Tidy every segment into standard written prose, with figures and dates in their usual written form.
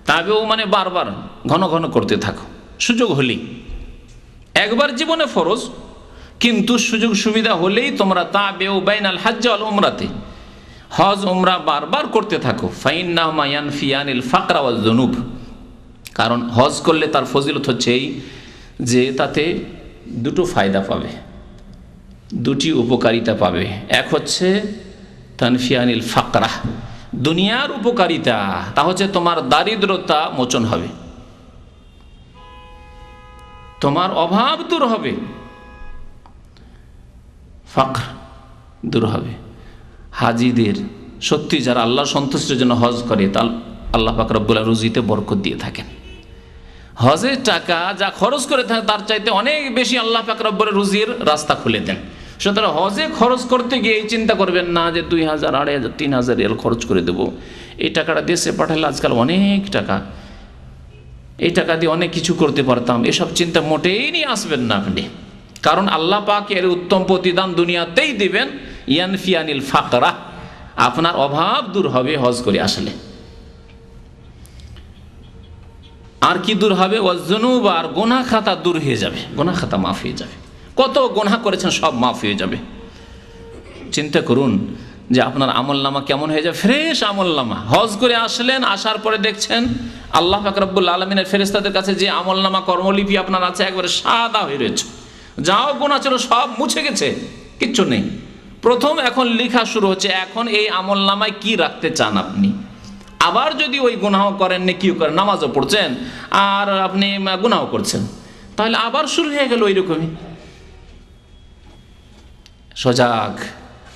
তাবেও মানে বারবার ঘন ঘন করতে থাকো, সুযোগ হলেই। একবার জীবনে ফরজ, কিন্তু সুযোগ সুবিধা হলেই তোমরা তাবেও বাইনাল হজ্জ ওয়াল উমরাতে, হজ উমরা বারবার করতে থাকো। ফাইন্নাহুমা ইয়ানফিয়ানিল ফাকরা ওয়াজ যুনুব, কারণ হজ করলে তার ফজিলত হচ্ছে এই যে তাতে দুটো ফায়দা পাবে, দুটি উপকারিতা পাবে। এক হচ্ছে তানফিয়ানিল ফাকরা, দুনিয়ার উপকারিতা, তা হচ্ছে তোমার দারিদ্রতা মোচন হবে, তোমার অভাব দূর হবে, ফাকর দূর হবে। হাজিদের সত্যি যারা আল্লাহ সন্তুষ্টির জন্য হজ করে, তা আল্লাহ পাক রব্বুল আলামিন রুজিতে বরকত দিয়ে থাকেন। হজের টাকা যা খরচ করে থাকে তার চাইতে অনেক বেশি আল্লাহ পাক রব্বুল রুজির রাস্তা খুলে দেন। সুতরাং হজে খরচ করতে গিয়ে এই চিন্তা করবেন না যে 2000, 2500, 3000 রিয়াল খরচ করে দেবো, এই টাকাটা দেশে পাঠালে আজকাল অনেক টাকা, এই টাকা দিয়ে অনেক কিছু করতে পারতাম, এসব চিন্তা মোটেই নিয়ে আসবেন না আপনি। কারণ আল্লাহ পাক এর উত্তম প্রতিদান দুনিয়াতেই দিবেন। ইয়ানফিয়ানিল ফাকরা, আপনার অভাব দূর হবে হজ করে আসলে। আর কি দূর হবে? ওয়াজনুব, আর গোনা খাতা দূর হয়ে যাবে, গোনা খাতা মাফ হয়ে যাবে। কত গোনা করেছেন সব মাফ হয়ে যাবে। চিন্তা করুন যে আপনার আমলনামা কেমন হয়ে যাবে, ফ্রেশ আমলনামা। হজ করে আসলেন, আসার পরে দেখছেন আল্লাহ পাক রব্বুল আলামিনের ফেরেশতাদের কাছে যে আমলনামা কর্মলিপি আপনার আছে একবারে সাদা হয়ে রয়েছে, যাও গোনা ছিল সব মুছে গেছে, কিচ্ছু নেই। প্রথম এখন লেখা শুরু হচ্ছে, এখন এই আমলনামায় কি রাখতে চান আপনি। আবার যদি ওই গুনাহ করেন, নেকিও করেন, নামাজও পড়ছেন আর আপনি গুনাহ করছেন, তাহলে আবার শুরু হয়ে গেল ওইরকমই। সজাগ,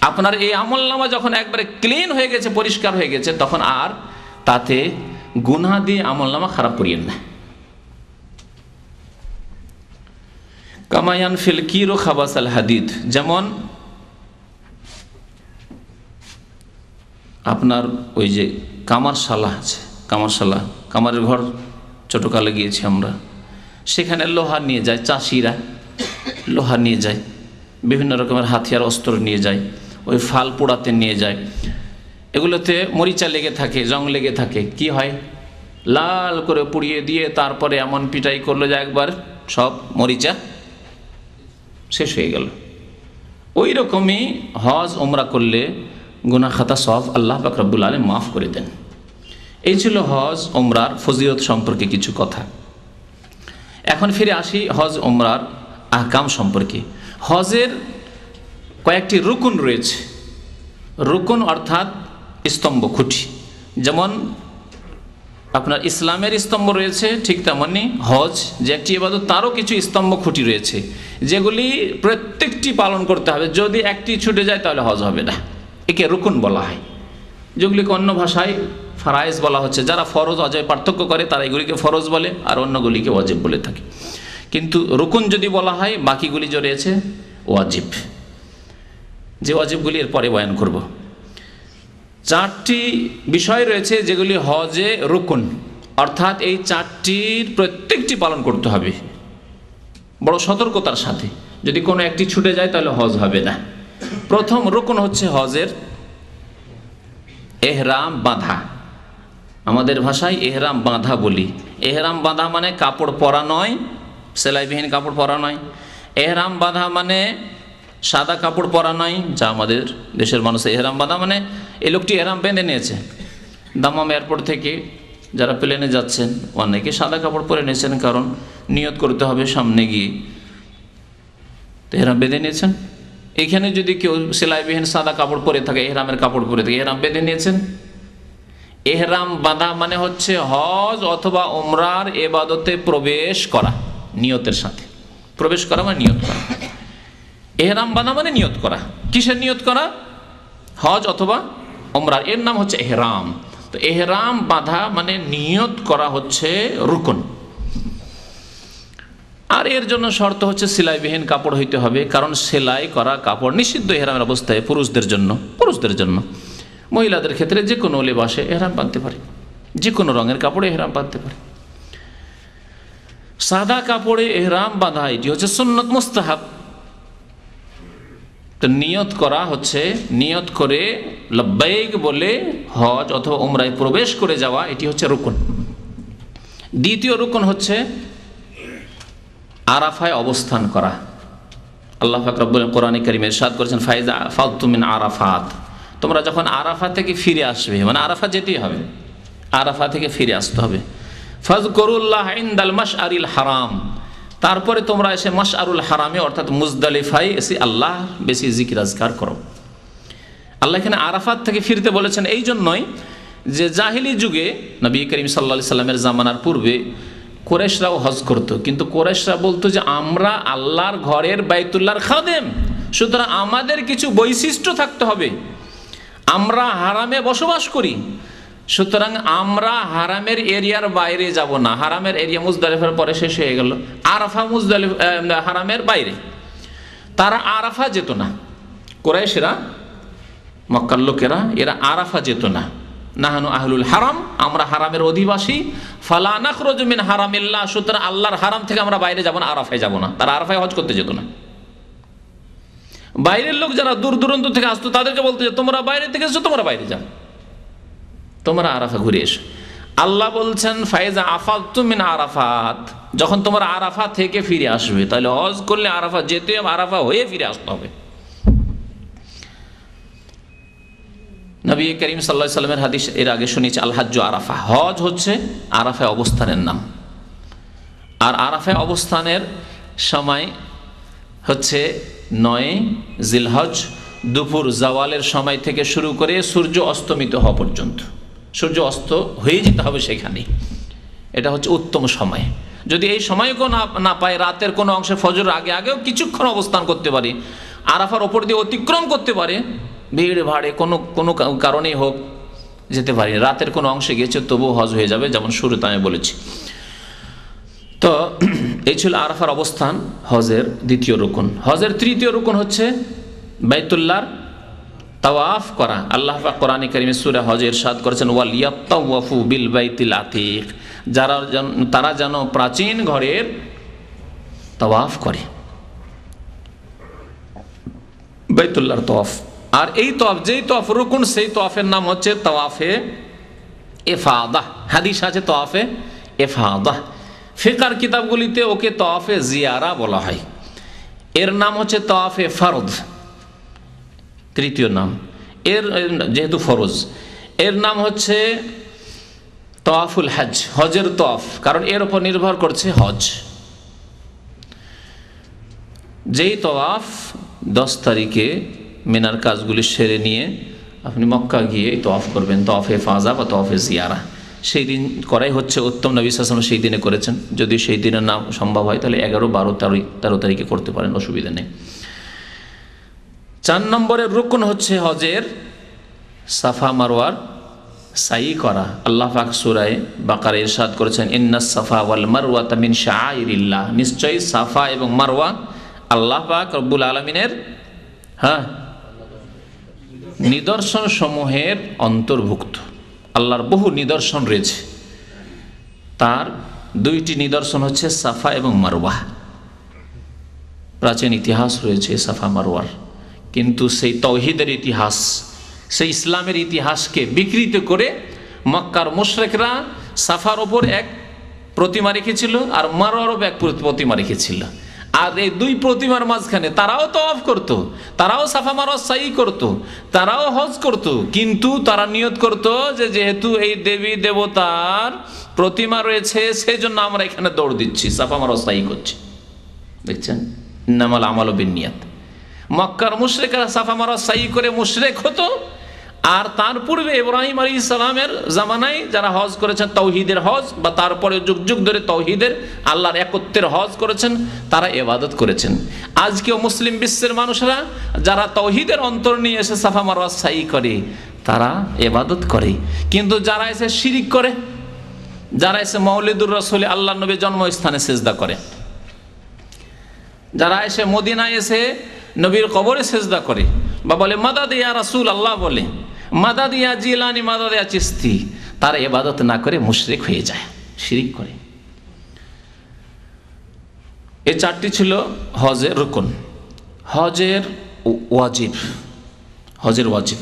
আপনার এই আমলনামা যখন একবারে ক্লিন হয়ে গেছে, পরিষ্কার হয়ে গেছে, তখন আর তাতে গুনাহ দিয়ে আমলনামা খারাপ করিয়েন না। কামায়ান ফিল কিরো খাবাসাল হাদিদ, যেমন আপনার ওই যে কামারশালা আছে, কামারশালা, কামারের ঘর ছোটকালে গিয়েছি আমরা, সেখানে লোহা নিয়ে যায় চাষিরা, লোহা নিয়ে যায়, বিভিন্ন রকমের হাতিয়ার অস্ত্র নিয়ে যায়, ওই ফাল পোড়াতে নিয়ে যায়। এগুলোতে মরিচা লেগে থাকে, জং লেগে থাকে, কি হয় লাল করে পুড়িয়ে দিয়ে তারপরে এমন পিটাই করলো যে একবার সব মরিচা শেষ হয়ে গেল। ওই রকমই হজ উমরা করলে গুনাহ খাতা সব আল্লাহ পাক রব্বুল আলামিন মাফ করে দেন। এই ছিল হজ উমরার ফজিলত সম্পর্কে কিছু কথা। এখন ফিরে আসি হজ উমরার আহকাম সম্পর্কে। হজের কয়েকটি রুকুন রয়েছে, রুকুন অর্থাৎ স্তম্ভ, খুঁটি। যেমন আপনার ইসলামের স্তম্ভ রয়েছে, ঠিক তেমনি হজ যে একটি ইবাদত, তারও কিছু স্তম্ভ খুঁটি রয়েছে, যেগুলি প্রত্যেকটি পালন করতে হবে। যদি একটি ছুটে যায় তাহলে হজ হবে না, একে রুকুন বলা হয়। যেগুলিকে অন্য ভাষায় ফারায়েজ বলা হচ্ছে। যারা ফরজ অজয় পার্থক্য করে তারা এগুলিকে ফরজ বলে, আর অন্যগুলিকে ওয়াজিব বলে থাকে। কিন্তু রুকুন যদি বলা হয়, বাকিগুলি যে রয়েছে ওয়াজিব, যে ওয়াজিবগুলি এর পরে বয়ান করব। চারটি বিষয় রয়েছে যেগুলি হজে রুকুন, অর্থাৎ এই চারটির প্রত্যেকটি পালন করতে হবে বড় সতর্কতার সাথে। যদি কোনো একটি ছুটে যায় তাহলে হজ হবে না। প্রথম রুকুন হচ্ছে হজের এহরাম বাঁধা। আমাদের ভাষায় এহরাম বাঁধা বলি। এহরাম বাঁধা মানে কাপড় পরা নয়, সেলাইবিহীন কাপড় পরা নয়। এহরাম বাঁধা মানে সাদা কাপড় পরা নয়, যা আমাদের দেশের মানুষ। এহরাম বাঁধা মানে এই লোকটি এহরাম বেঁধে নিয়েছে। দামাম এয়ারপোর্ট থেকে যারা প্লেনে যাচ্ছেন অনেকে সাদা কাপড় পরে নিয়েছেন, কারণ নিয়ত করতে হবে সামনে গিয়ে, তো এহরাম বেঁধে নিয়েছেন। এখানে যদি কেউ সেলাইবিহীন সাদা কাপড় পরে থাকে, এহরামের কাপড় পরে থাকে, এহরাম বেঁধে নিয়েছেন। এহরাম বাঁধা মানে হচ্ছে হজ অথবা উমরার ইবাদতে প্রবেশ করা, নিয়তের সাথে প্রবেশ করা মানে নিয়ত করা। এহরাম বাঁধা মানে নিয়ত করা। কিসের নিয়ত করা? হজ অথবা উমরার, এর নাম হচ্ছে এহরাম। তো এহরাম বাঁধা মানে নিয়ত করা হচ্ছে রুকন। আর এর জন্য শর্ত হচ্ছে সেলাইবিহীন কাপড় হইতে হবে, কারণ সেলাই করা কাপড় নিষিদ্ধ এহরামের অবস্থায় পুরুষদের জন্য। মহিলাদের ক্ষেত্রে যে কোনো লেবাসে এহরাম বাঁধতে পারে, যে কোনো রঙের কাপড়ে এহরাম বাঁধতে পারে। সাদা কাপড়ে এহরাম বাঁধা এটি হচ্ছে সুন্নত মুস্তাহাব। তো নিয়ত করা হচ্ছে, নিয়ত করে লব্বাইক বলে হজ অথবা উমরায় প্রবেশ করে যাওয়া, এটি হচ্ছে রুকুন। দ্বিতীয় রুকন হচ্ছে আরাফায় অবস্থান করা। আল্লাহ পাক রব্বুল কোরআনে কারীমে ইরশাদ করেছেন, ফাইজা ফালতু মিন আরাফাত, তোমরা যখন আরাফা থেকে ফিরে আসবে, মানে আরাফা যেতেই হবে, আরাফা থেকে ফিরে আসতে হবে। ফাজকুরুল্লাহ ইনদাল মাশআরিল হারাম, তারপরে তোমরা এসে মাশআরুল হারামে অর্থাৎ মুজদালিফায় এসে আল্লাহ বেশি জিকির আজকার করো। আল্লাহ এখানে আরাফাত থেকে ফিরতে বলেছেন এই জন্যই যে জাহিলি যুগে নবী করিম সাল্লাল্লাহু আলাইহি সাল্লামের জামানার পূর্বে কুরাইশরাও হজ করত, কিন্তু কুরাইশরা বলতো যে আমরা আল্লাহর ঘরের বাইতুল্লাহর খাদেম, সুতরাং আমাদের কিছু বৈশিষ্ট্য থাকতে হবে, আমরা হারামে বসবাস করি, সুতরাং আমরা হারামের এরিয়ার বাইরে যাব না। হারামের এরিয়া মুজদালিফার পরে শেষ হয়ে গেল, আরাফা হারামের বাইরে, তারা আরাফা যেত না। কুরাইশরা, মক্কার লোকেরা, এরা আরাফা যেত না। নাহানু আহলুল হারাম, আমরা হারামের অধিবাসী, ফালা নাখরুজু মিন হারামিল্লাহ, সুতরাং আল্লাহর হারাম থেকে আমরা বাইরে যাব না, আরাফায় যাব না। তারা আরাফায় হজ করতে যেত না। বাইরের লোক যারা দূর দূরান্ত থেকে আসতো তাদেরকে বলতো যে তোমরা বাইরে থেকে এসো, তোমরা বাইরে যাও, তোমরা আরাফা ঘুরে এসো। আল্লাহ বলছেন ফাইজা আফালতুম মিন আরাফাত, যখন তোমরা আরাফা থেকে ফিরে আসবে, তাহলে হজ করলে আরাফা যেতে হবে, আরাফা হয়ে ফিরে আসতে হবে। নবী করিম সাল্লাল্লাহু আলাইহি সাল্লামের হাদিস এর আগে শুনেছি, আল হাজ্জু আরাফা, হজ হচ্ছে আরাফায় অবস্থানের নাম। আর আরাফায় অবস্থানের সময় হচ্ছে 9 জিলহজ, দুপুর জাওয়ালের সময় থেকে শুরু করে সূর্য অস্তমিত হওয়া পর্যন্ত। সূর্য অস্ত হয়ে যেতে হবে সেখানে, এটা হচ্ছে উত্তম সময়। যদি এই সময়কেও না পায়, রাতের কোনো অংশে ফজর আগেও কিছুক্ষণ অবস্থান করতে পারে, আরাফার ওপর দিয়ে অতিক্রম করতে পারে, ভিড় ভাড়ে কোনো কারণেই হোক যেতে পারি, রাতের কোনো অংশে গেছে তবুও হজ হয়ে যাবে, যেমন শুরুতে আমি বলেছি। তো এই ছিল আরাফার অবস্থান, হজের দ্বিতীয় রুকন। হজের তৃতীয় রুকন হচ্ছে বাইতুল্লাহর তাওয়াফ করা। আল্লাহ পাক কোরআনে কারীমে সূরা হজে ইরশাদ করেছেন, ওয়ালিয়াতাওয়াফু বিল বাইতিল আতীক, তারা যেন প্রাচীন ঘরের তাওয়াফ করে, বাইতুল্লাহর তাওয়াফ। আর এই তাওয়াফ, যেই তাওয়াফ রুকুন, সেই তাওয়াফের নাম হচ্ছে তাওয়াফে ইফাদাহ। হাদিস আছে তাওয়াফে ইফাদাহ, ফিকহের কিতাবগুলিতে ওকে তাওয়াফে জিয়ারা বলা হয়। এর নাম হচ্ছে তাওয়াফে ফরজ, তৃতীয় নাম এর, যেহেতু ফরজ। এর নাম হচ্ছে তাওয়াফুল হজ, হজের তাওয়াফ, কারণ এর উপর নির্ভর করছে হজ। যেই তাওয়াফ 10 তারিখে মিনার কাজগুলি সেরে নিয়ে আপনি মক্কা গিয়ে তাওয়াফ করবেন, তাওয়াফে ফাজা বা তাওয়াফে জিয়ারা, সেই দিন করাই হচ্ছে উত্তম। নবী সাল্লাল্লাহু আলাইহি ওয়াসাল্লাম সেই দিনে করেছেন। যদি সেই দিনের নাম সম্ভব হয় তাহলে 11, 12, 13 তারিখে করতে পারেন, অসুবিধা নেই। 4 নম্বরের রুকন হচ্ছে হজের সাফা মারওয়ার সাই করা। আল্লাহ পাক সূরা বাকারা ইরশাদ করেছেন, ইন্নাস সাফা ওয়াল মারওয়াতা মিন শাআইরিল্লাহ, নিশ্চয়ই সাফা এবং মারওয়া আল্লাহ পাক রব্বুল আলামিনের নিদর্শন সমূহের অন্তর্ভুক্ত। আল্লাহর বহু নিদর্শন রয়েছে, তার 2টি নিদর্শন হচ্ছে সাফা এবং মারওয়া। প্রাচীন ইতিহাস রয়েছে সাফা মারওয়ার, কিন্তু সেই তাওহীদের ইতিহাস, সেই ইসলামের ইতিহাসকে বিকৃত করে মক্কার মুশরিকরা সাফার ওপর এক প্রতিমা রেখেছিল আর মারওয়ার ওপর এক প্রতিমা রেখেছিল। আর এই 2 প্রতিমার মাঝখানে তারাও তাওয়াফ করত, তারাও সাফা মারওয়া সাই করত, তারাও হজ করত, কিন্তু তারা নিয়ত করত যে যেহেতু এই দেবী দেবতার প্রতিমা রয়েছে সেই জন্য আমরা এখানে দৌড় দিচ্ছি, সাফা মারওয়া সাই করছি। দেখছেন, ইন্নামাল আমালু বিন্নিয়াত। মক্কার মুশরিকরা সাফা মারওয়া সাই করে মুশরিক হতো, আর তার পূর্বে ইব্রাহিম আলাইহিস সালামের জামানায় যারা হজ করেছেন তাওহীদের হজ, বা তারপরে যুগ যুগ ধরে তাওহীদের আল্লাহর একত্বের হজ করেছেন, তারা ইবাদত করেছেন। আজকেও মুসলিম বিশ্বের মানুষরা যারা তাওহীদের অন্তর নিয়ে এসে সাফা মারওয়া সাই করে, তারা ইবাদত করে। কিন্তু যারা এসে শিরিক করে, যারা এসে মাউলিদুর রাসূলে আল্লাহর নবীর জন্মস্থানে সিজদা করে, যারা এসে মদিনায় এসে নবীর কবরে সিজদা করে, বা বলে মাদাদ ইয়া রাসূল আল্লাহ, বলে মাদাদ ইয়া জিলানি, মাদাদ ইয়া চিশতি, তারা ইবাদত না করে মুশরিক হয়ে যায়, শিরিক করে। এই 4টি ছিল হজের রুকন। হজের ওয়াজিব, হজের ওয়াজিব,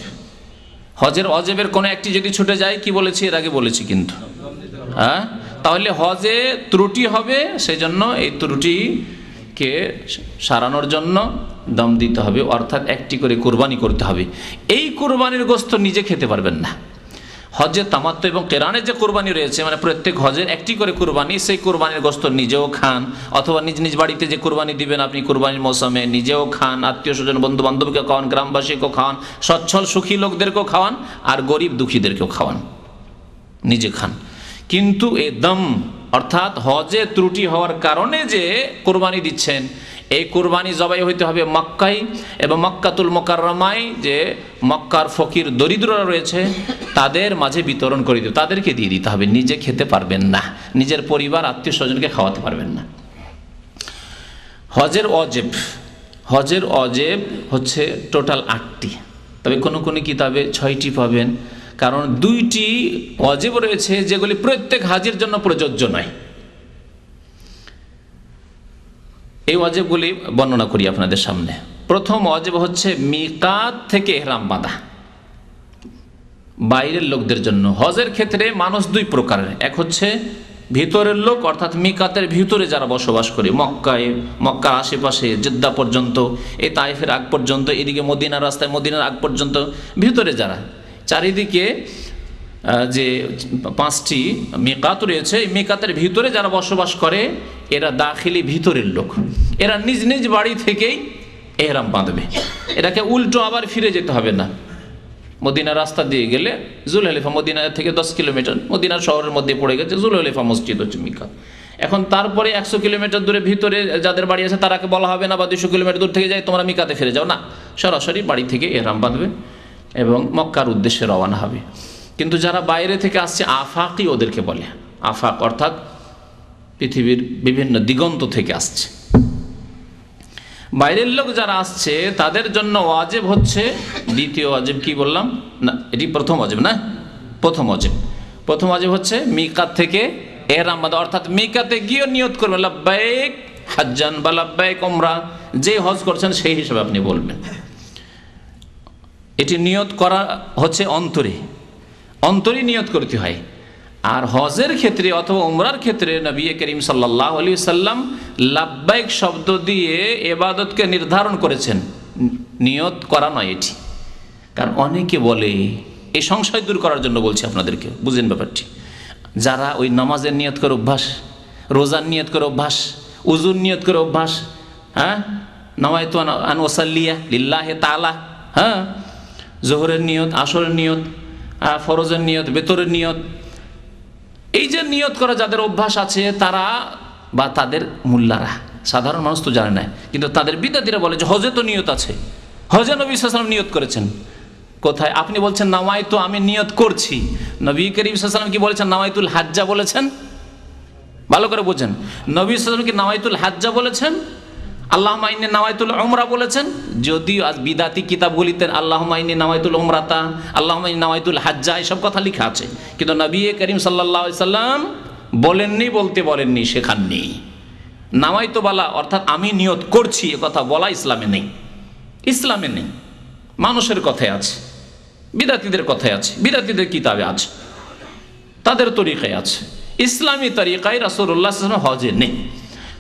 হজের ওয়াজিবের কোনো একটি যদি ছুটে যায়, কি বলেছি এর আগে বলেছি কিন্তু, তাহলে হজে ত্রুটি হবে, সেই জন্য এই ত্রুটিকে সারানোর জন্য দম দিতে হবে, অর্থাৎ একটি করে কুরবানি করতে হবে। এই কুরবানির গোশত নিজে খেতে পারবেন না। হজে তামাত্তু এবং কেরানে যে কুরবানি রয়েছে, মানে প্রত্যেক হজের একটি করে কুরবানি, সেই কুরবানির গোশত নিজেও খান, অথবা নিজ নিজ বাড়িতে যে কুরবানি দিবেন আপনি কুরবানির মৌসুমে নিজেও খান, আত্মীয় স্বজন বন্ধু বান্ধবকে খাওয়ান, গ্রামবাসীকেও খাওয়ান, সচ্ছল সুখী লোকদেরকেও খাওয়ান, আর গরিব দুঃখীদেরকেও খাওয়ান, নিজে খান। কিন্তু এ দম অর্থাৎ হজে ত্রুটি হওয়ার কারণে যে কোরবানি দিচ্ছেন, এই কোরবানি জবাই হইতে হবে মক্কায় এবং মক্কাতুল মোকাররমায়, যে মক্কার ফকির দরিদ্ররা রয়েছে তাদের মাঝে বিতরণ করে দিতে, তাদেরকে দিয়ে দিতে হবে, নিজে খেতে পারবেন না, নিজের পরিবার আত্মীয় স্বজনকে খাওয়াতে পারবেন না। হজের অজেব হচ্ছে টোটাল 8টি, তবে কোনো কোনো কিতাবে 6টি পাবেন, কারণ 2টি অজেব রয়েছে যেগুলি প্রত্যেক হাজির জন্য প্রযোজ্য নয়। এই ওয়াজিবগুলি বর্ণনা করি আপনাদের সামনে। প্রথম ওয়াজিব হচ্ছে মিকাত থেকে ইহরাম বাঁধা, বাইরের লোকদের জন্য। হজের ক্ষেত্রে মানুষ 2 প্রকারের, এক হচ্ছে ভিতরের লোক, অর্থাৎ মিকাতের ভিতরে যারা বসবাস করে, মক্কার আশেপাশে, জেদ্দা পর্যন্ত, এই তাইফের আগ পর্যন্ত, এদিকে মদিনার রাস্তায় মদিনার আগ পর্যন্ত ভিতরে যারা, চারিদিকে যে 5টি মিকাত রয়েছে, এই মিকাতের ভিতরে যারা বসবাস করে এরা দাখিলি ভিতরের লোক, এরা নিজ নিজ বাড়ি থেকেই ইহরাম বাঁধবে। এটাকে উল্টো আবার ফিরে যেতে হবে না। মদিনার রাস্তা দিয়ে গেলে জুলহলিফা, মদিনা থেকে 10 কিলোমিটার, মদিনার শহরের মধ্যে পড়ে গেছে জুলহলিফা মসজিদ হচ্ছে মিকাত। এখন তারপরে 100 কিলোমিটার দূরে ভিতরে যাদের বাড়ি আছে তারাকে বলা হবে না, বা 200 কিলোমিটার দূর থেকে যাই তোমরা মিকাতে ফিরে যাও, না, সরাসরি বাড়ি থেকে ইহরাম বাঁধবে এবং মক্কার উদ্দেশ্যে রওনা হবে। কিন্তু যারা বাইরে থেকে আসছে, আফাকি ওদেরকে বলে, আফাক অর্থাৎ পৃথিবীর বিভিন্ন দিগন্ত থেকে আসছে, বাইরের লোক যারা আসছে তাদের জন্য ওয়াজিব হচ্ছে, দ্বিতীয় ওয়াজিব কি বললাম না, এটি প্রথম ওয়াজিব না, প্রথম ওয়াজিব হচ্ছে মিকাত থেকে ইহরাম বাঁধা, অর্থাৎ মিকাতে গিয়ে নিয়ত করবেন লাব্বাইক হাজ্জান বা লাব্বাইক উমরা, যে হজ করছেন সেই হিসাবে আপনি বলবেন। এটি নিয়ত করা হচ্ছে অন্তরে নিয়ত করতে হয়। আর হজের ক্ষেত্রে অথবা উমরার ক্ষেত্রে নবী করিম সাল্লাল্লাহু আলাইহি সাল্লাম লাব্বাইক শব্দ দিয়ে ইবাদতকে নির্ধারণ করেছেন, নিয়ত করা নয় এটি। কারণ অনেকে বলে, এই সংশয় দূর করার জন্য বলছি আপনাদেরকে, বুঝেন ব্যাপারটি। যারা ওই নামাজের নিয়ত করে অভ্যাস, রোজার নিয়ত করে অভ্যাস, উজুর নিয়ত করে অভ্যাস, হ্যাঁ, নাওয়াইতু আন ওয়াসাল্লিয়া লিল্লাহি তাআলা, হ্যাঁ, জোহরের নিয়ত, আসরের নিয়ত, ফরজের নিয়ত, বেতরের নিয়ত, এই যে নিয়ত করা যাদের অভ্যাস আছে তারা বা তাদের মোল্লারা, সাধারণ মানুষ তো জানে না, কিন্তু তাদের বিদ্যার্থীরা বলে যে হজে তো নিয়ত আছে, হজে নবী সাল্লাল্লাহু আলাইহি ওয়াসাল্লাম নিয়ত করেছেন। কোথায়? আপনি বলছেন নাওয়াইতু, আমি নিয়ত করছি। নবী করিম সাল্লাল্লাহু আলাইহি ওয়াসাল্লাম কি বলেছেন? নাওয়াইতুল হাজ্জা বলেছেন। ভালো করে বুঝেন, নবী সাল্লাল্লাহু আলাইহি ওয়াসাল্লাম কি নাওয়াইতুল হাজ্জা বলেছেন? আল্লাহুম্মা ইন্নী নাওয়াইতুল উমরা বলেছেন। যদিও আজ বিদাতি কিতাবগুলিতে আল্লাহুম্মা ইন্নী নাওয়াইতুল উমরাতা, আল্লাহুম্মা ইন্নী নাওয়াইতুল হাজ্জা এসব কথা লেখা আছে, কিন্তু নবী করিম সাল্লাল্লাহু আলাইহি ওয়াসাল্লাম বলেননি, বলেননি, শেখাননি। নাওয়াইতু বলা অর্থাৎ আমি নিয়ত করছি, এ কথা বলা ইসলামে নেই, মানুষের কথায় আছে, বিদাতিদের কথায় আছে, বিদাতিদের কিতাবে আছে, তাদের তরিকায় আছে, ইসলামী তরিকায় রাসূলুল্লাহ সাল্লাল্লাহু আলাইহি ওয়াসাল্লাম হজে নেই।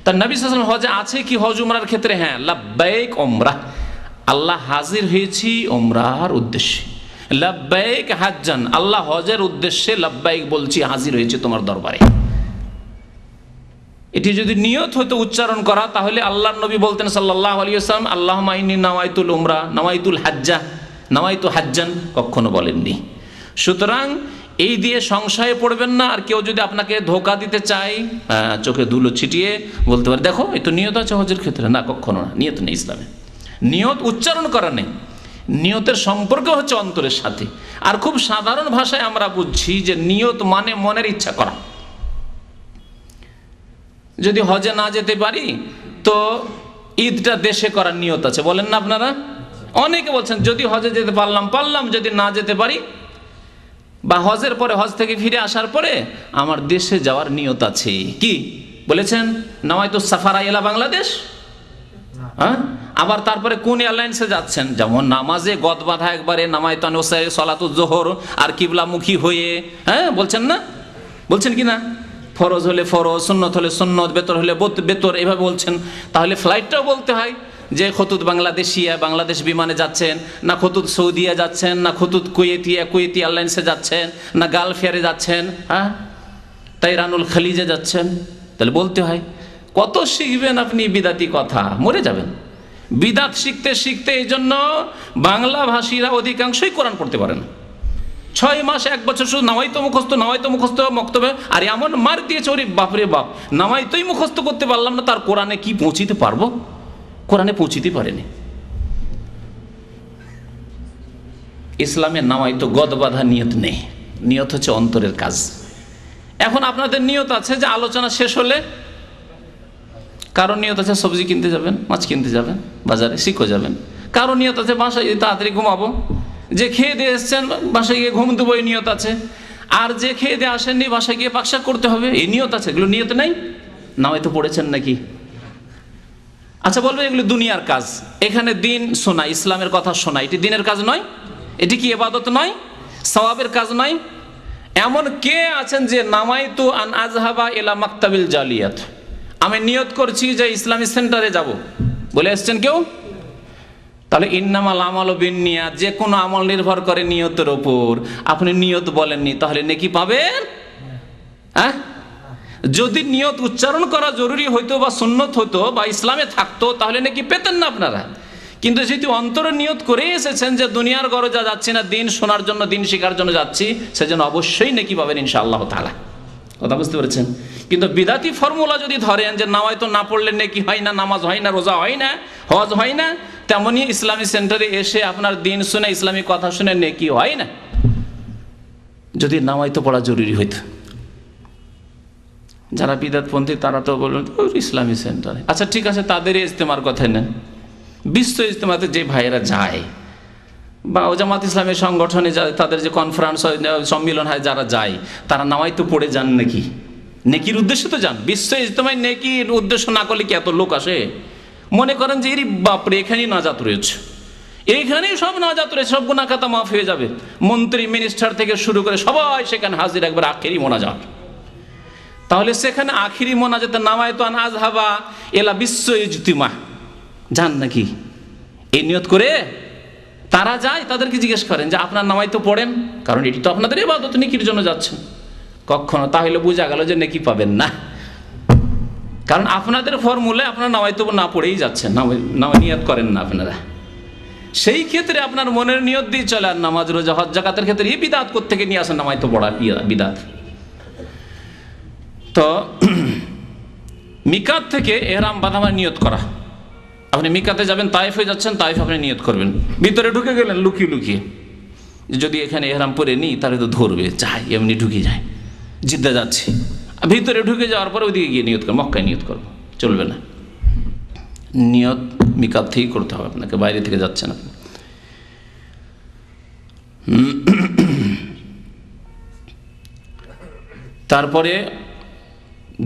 তার নবী সাল্লাল্লাহু আলাইহি ওয়াসাল্লাম হজে আছে কি? হজ উমরার ক্ষেত্রে হ্যাঁ, লাব্বাইক উমরা, আল্লাহ হাজির হয়েছি উমরার উদ্দেশ্যে, লাব্বাইক হাজ্জান, আল্লাহ হজের উদ্দেশ্যে লাব্বাইক বলছি, হাজির হয়েছে তোমার দরবারে। এটি যদি নিয়ত হতো উচ্চারণ করা, তাহলে আল্লাহর নবী বলতেন সাল্লাল্লাহু আলাইহি ওয়াসাল্লাম আল্লাহুম্মা ইন্নী নাওয়াইতুল উমরা, নাওয়াইতুল হাজ্জা, নাওয়াইতু হাজ্জান, কখনো বলেননি। সুতরাং এই দিয়ে সংশয়ে পড়বেন না। আর কেউ যদি আপনাকে ধোকা দিতে চায়, চোখে ধুলো ছিটিয়ে বলতে পারে দেখো এই তো নিয়ত আছে হজের ক্ষেত্রে, না, কখনো না, নিয়ত নেই ইসলামে। নিয়ত উচ্চারণ করা নেই, নিয়তের সম্পর্ক হচ্ছে অন্তরের সাথে। আর খুব সাধারণ ভাষায় আমরা বুঝছি যে নিয়ত মানে মনের ইচ্ছা করা। যদি হজে না যেতে পারি তো ঈদটা দেশে করার নিয়ত আছে, বলেন না আপনারা? অনেকে বলছেন যদি হজে যেতে পারলাম, যদি না যেতে পারি, বা হজের পরে, হজ থেকে ফিরে আসার পরে আমার দেশে যাওয়ার নিয়ত আছে। কি বলেছেন? নাওয়াইতু সাফারা ইলা বাংলাদেশ। হ্যাঁ, আবার তারপরে কোন এয়ারলাইন্সে যাচ্ছেন? যেমন নামাজে গদ বাঁধা একবারে নামাইতু সলাতুজ জোহর আর কিবলামুখী হয়ে, হ্যাঁ, বলছেন না? বলছেন কি না? ফরজ হলে ফরজ, সুন্নত হলে সুন্নত, বেতর হলে বেতর, এভাবে বলছেন। তাহলে ফ্লাইটটাও বলতে হয় যে খতুত বাংলাদেশিয়া বাংলাদেশ বিমানে যাচ্ছেন, না খতুত সৌদিয়া যাচ্ছেন, না খতুত কুয়েতি এয়ারলাইন্সে যাচ্ছেন, না গালফ এয়ারে যাচ্ছেন, হ্যাঁ তাইরানুল খালিজে যাচ্ছেন। তাহলে বলতে হয়। কত শিখবেন আপনি বিদাতি কথা, মরে যাবেন। বিদাত শিখতে শিখতে এই জন্য বাংলা ভাষীরা অধিকাংশই কোরআন পড়তে পারেন। 6 মাস 1 বছর শুধু নামাইতো মুখস্থ মক্তবে, আর এমন মার দিয়েছে ওরে বাপরে বাপ, নামাইতোই মুখস্থ করতে পারলাম না, তার কোরআনে কি পৌঁছিতে পারবো? কোরআনে পৌঁছিতে পারেনি। ইসলামে নামাইতো গদ বাঁধা নিয়ত নেই, নিয়ত হচ্ছে অন্তরের কাজ। এখন আপনাদের নিয়ত আছে যে আলোচনা শেষ হলে, কারো নিয়ত আছে সবজি কিনতে যাবেন, মাছ কিনতে যাবেন, বাজারে শিখো যাবেন। কারো নিয়ত আছে বাসায় তাড়াতাড়ি ঘুমাবো। যে খেয়ে দিয়ে এসছেন বাসায় গিয়ে ঘুম দেবো, এই নিয়ত আছে। আর যে খেয়ে দিয়ে আসেননি বাসায় গিয়ে পাকশাক করতে হবে, এই নিয়ত আছে। এগুলো নিয়ত নেই, নামাই তো পড়েছেন নাকি? আচ্ছা বলবে এগুলো দুনিয়ার কাজ, এখানে দিন শোনা, ইসলামের কথা শোনা, এটি দিনের কাজ নয়? এটি কি ইবাদত নয়? সওয়াবের কাজ নয়? এমন কে আছেন যে নামাইতু আন আযহাবা ইলা মাকতাবিল জালিয়াত, আমি নিয়ত করছি যে ইসলামী সেন্টারে যাব, বলে এসছেন কেউ? তাহলে ইন্নামাল আমালু বিন্নিয়াত, যে কোনো আমল নির্ভর করে নিয়তের ওপর। আপনি নিয়ত বলেননি, তাহলে নেকি পাবেন? হ্যাঁ, যদি নিয়ত উচ্চারণ করা জরুরি হইতো বা সুন্নত হতো বা ইসলামে থাকতো, তাহলে নাকি পেতেন না আপনারা। কিন্তু যেহেতু অন্তরে নিয়ত করে এসেছেন যে দুনিয়ার গরজা যাচ্ছি না, দিন শোনার জন্য, দিন শেখার জন্য যাচ্ছি, সেজন্য অবশ্যই নেকি পাবেন ইনশাআল্লাহ তাআলা। কথা বুঝতে পেরেছেন? কিন্তু বিদাতি ফর্মুলা যদি ধরেন যে নামায় তো না পড়লে নেকি হয় না, নামাজ হয় না, রোজা হয় না, হজ হয় না, তেমনি ইসলামী সেন্টারে এসে আপনার দিন শুনে, ইসলামী কথা শুনে নেকি হয় না, যদি নামায় তো পড়া জরুরি হইতো। যারা বিদাতপন্থী তারা তো বলবেন ইসলামী সেন্টারে। আচ্ছা ঠিক আছে, তাদের ইজতেমার কথাই নেন। বিশ্ব ইজতেমাতে যে ভাইয়েরা যায়, বা জামাত ইসলামের সংগঠনে তাদের যে কনফারেন্স হয়, সম্মিলন হয়, যারা যায়, তারা নামাই তো পড়ে যান নাকি? নেকির উদ্দেশ্যে তো যান। বিশ্ব ইজতেমায় নেকির উদ্দেশ্য না করলে কি এত লোক আসে? মনে করেন যে এরই বাপরে এখানেই নাজাত রয়েছে, এইখানেই সব নাজাত রয়েছে, সব গুনাহ খাতা মাফ হয়ে যাবে। মন্ত্রী মিনিস্টার থেকে শুরু করে সবাই সেখানে হাজির, একবার আখেরি মোনাজাত। তাহলে সেখানে আখিরি মোনাজাতে নামাইতু আন আযহাবা ইলা বিশ্ব ইজতিমা যান নাকি? এই নিয়ত করে তারা যায়। তাদেরকে জিজ্ঞেস করেন যে আপনার নামাইতো পড়েন, কারণ এটি তো আপনাদের ইবাদত, নেকির জন্য যাচ্ছেন। কখনো তাহলে বোঝা গেল যে নেকি পাবেন না, কারণ আপনাদের ফর্মুলায় আপনার নামাইতো না পড়েই যাচ্ছেন, নিয়ত করেন না আপনারা। সেই ক্ষেত্রে আপনার মনের নিয়ত দিয়ে চলে। আর নামাজ, রোজা, হজ, যাকাতের ক্ষেত্রে এই বিদাত কোত্থেকে নিয়ে আসেন? নামাইতো পড়া বিদাত। তো মিকাত থেকে এহরাম বাঁধাবার নিয়ত করা। আপনি মিকাতে যাবেন, তায়েফে যাচ্ছেন, তায়েফ আপনি নিয়ত করবেন। ভিতরে ঢুকে গেলেন লুকিয়ে লুকিয়ে, যদি এখানে এহরাম পরে নিই তাহলে তো ধরবে, যাই এমনি ঢুকে যায়। জিদ্দা যাচ্ছি, ভিতরে ঢুকে যাওয়ার পরে ওইদিকে গিয়ে নিয়ত করবো, মক্কায় নিয়ত করবো, চলবে না। নিয়ত মিকাত থেকেই করতে হবে আপনাকে, বাইরে থেকে যাচ্ছেন আপনি। তারপরে